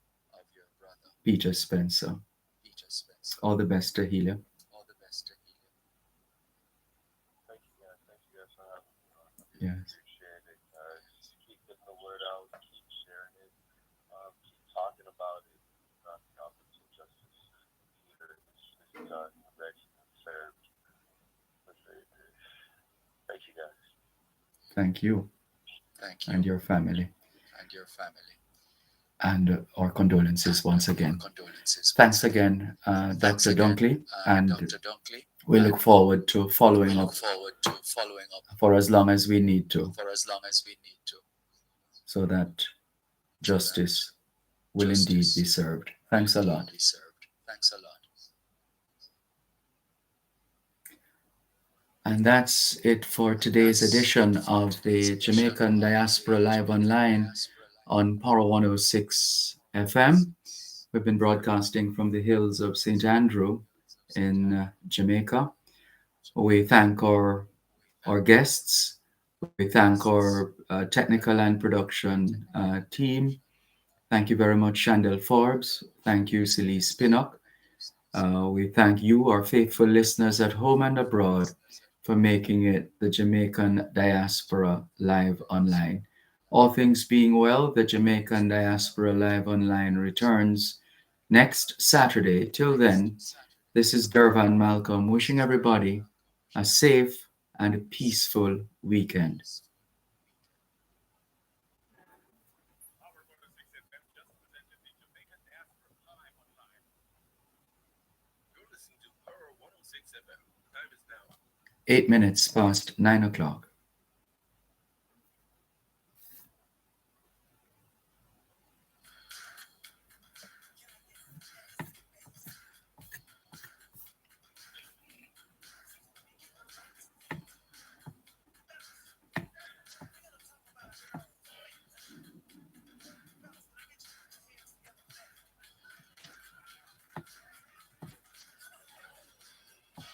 Peter Spencer. All the best, Tahila. Yes. Keep getting the word out, keep sharing it, keep talking about it. The Office of Justice here is done, ready, and served. Thank you, guys. Thank you. Thank you. And your family. And our condolences once again. Thanks again, Dr. Dunkley, and we look forward to following up for as long as we need to, so that justice will indeed be served. Thanks a lot. And that's it for today's edition of the Jamaican Diaspora Live Online on Power 106 FM. We've been broadcasting from the hills of St. Andrew in Jamaica. We thank our guests. We thank our technical and production team. Thank you very much, Shandell Forbes. Thank you, Celise Pinnock. We thank you, our faithful listeners at home and abroad, for making it the Jamaican Diaspora Live Online. All things being well, the Jamaican Diaspora Live Online returns next Saturday. Till then, this is Dervan Malcolm wishing everybody a safe and a peaceful weekend. You're listening to Power 106 FM. Time is now 8 minutes past 9 o'clock.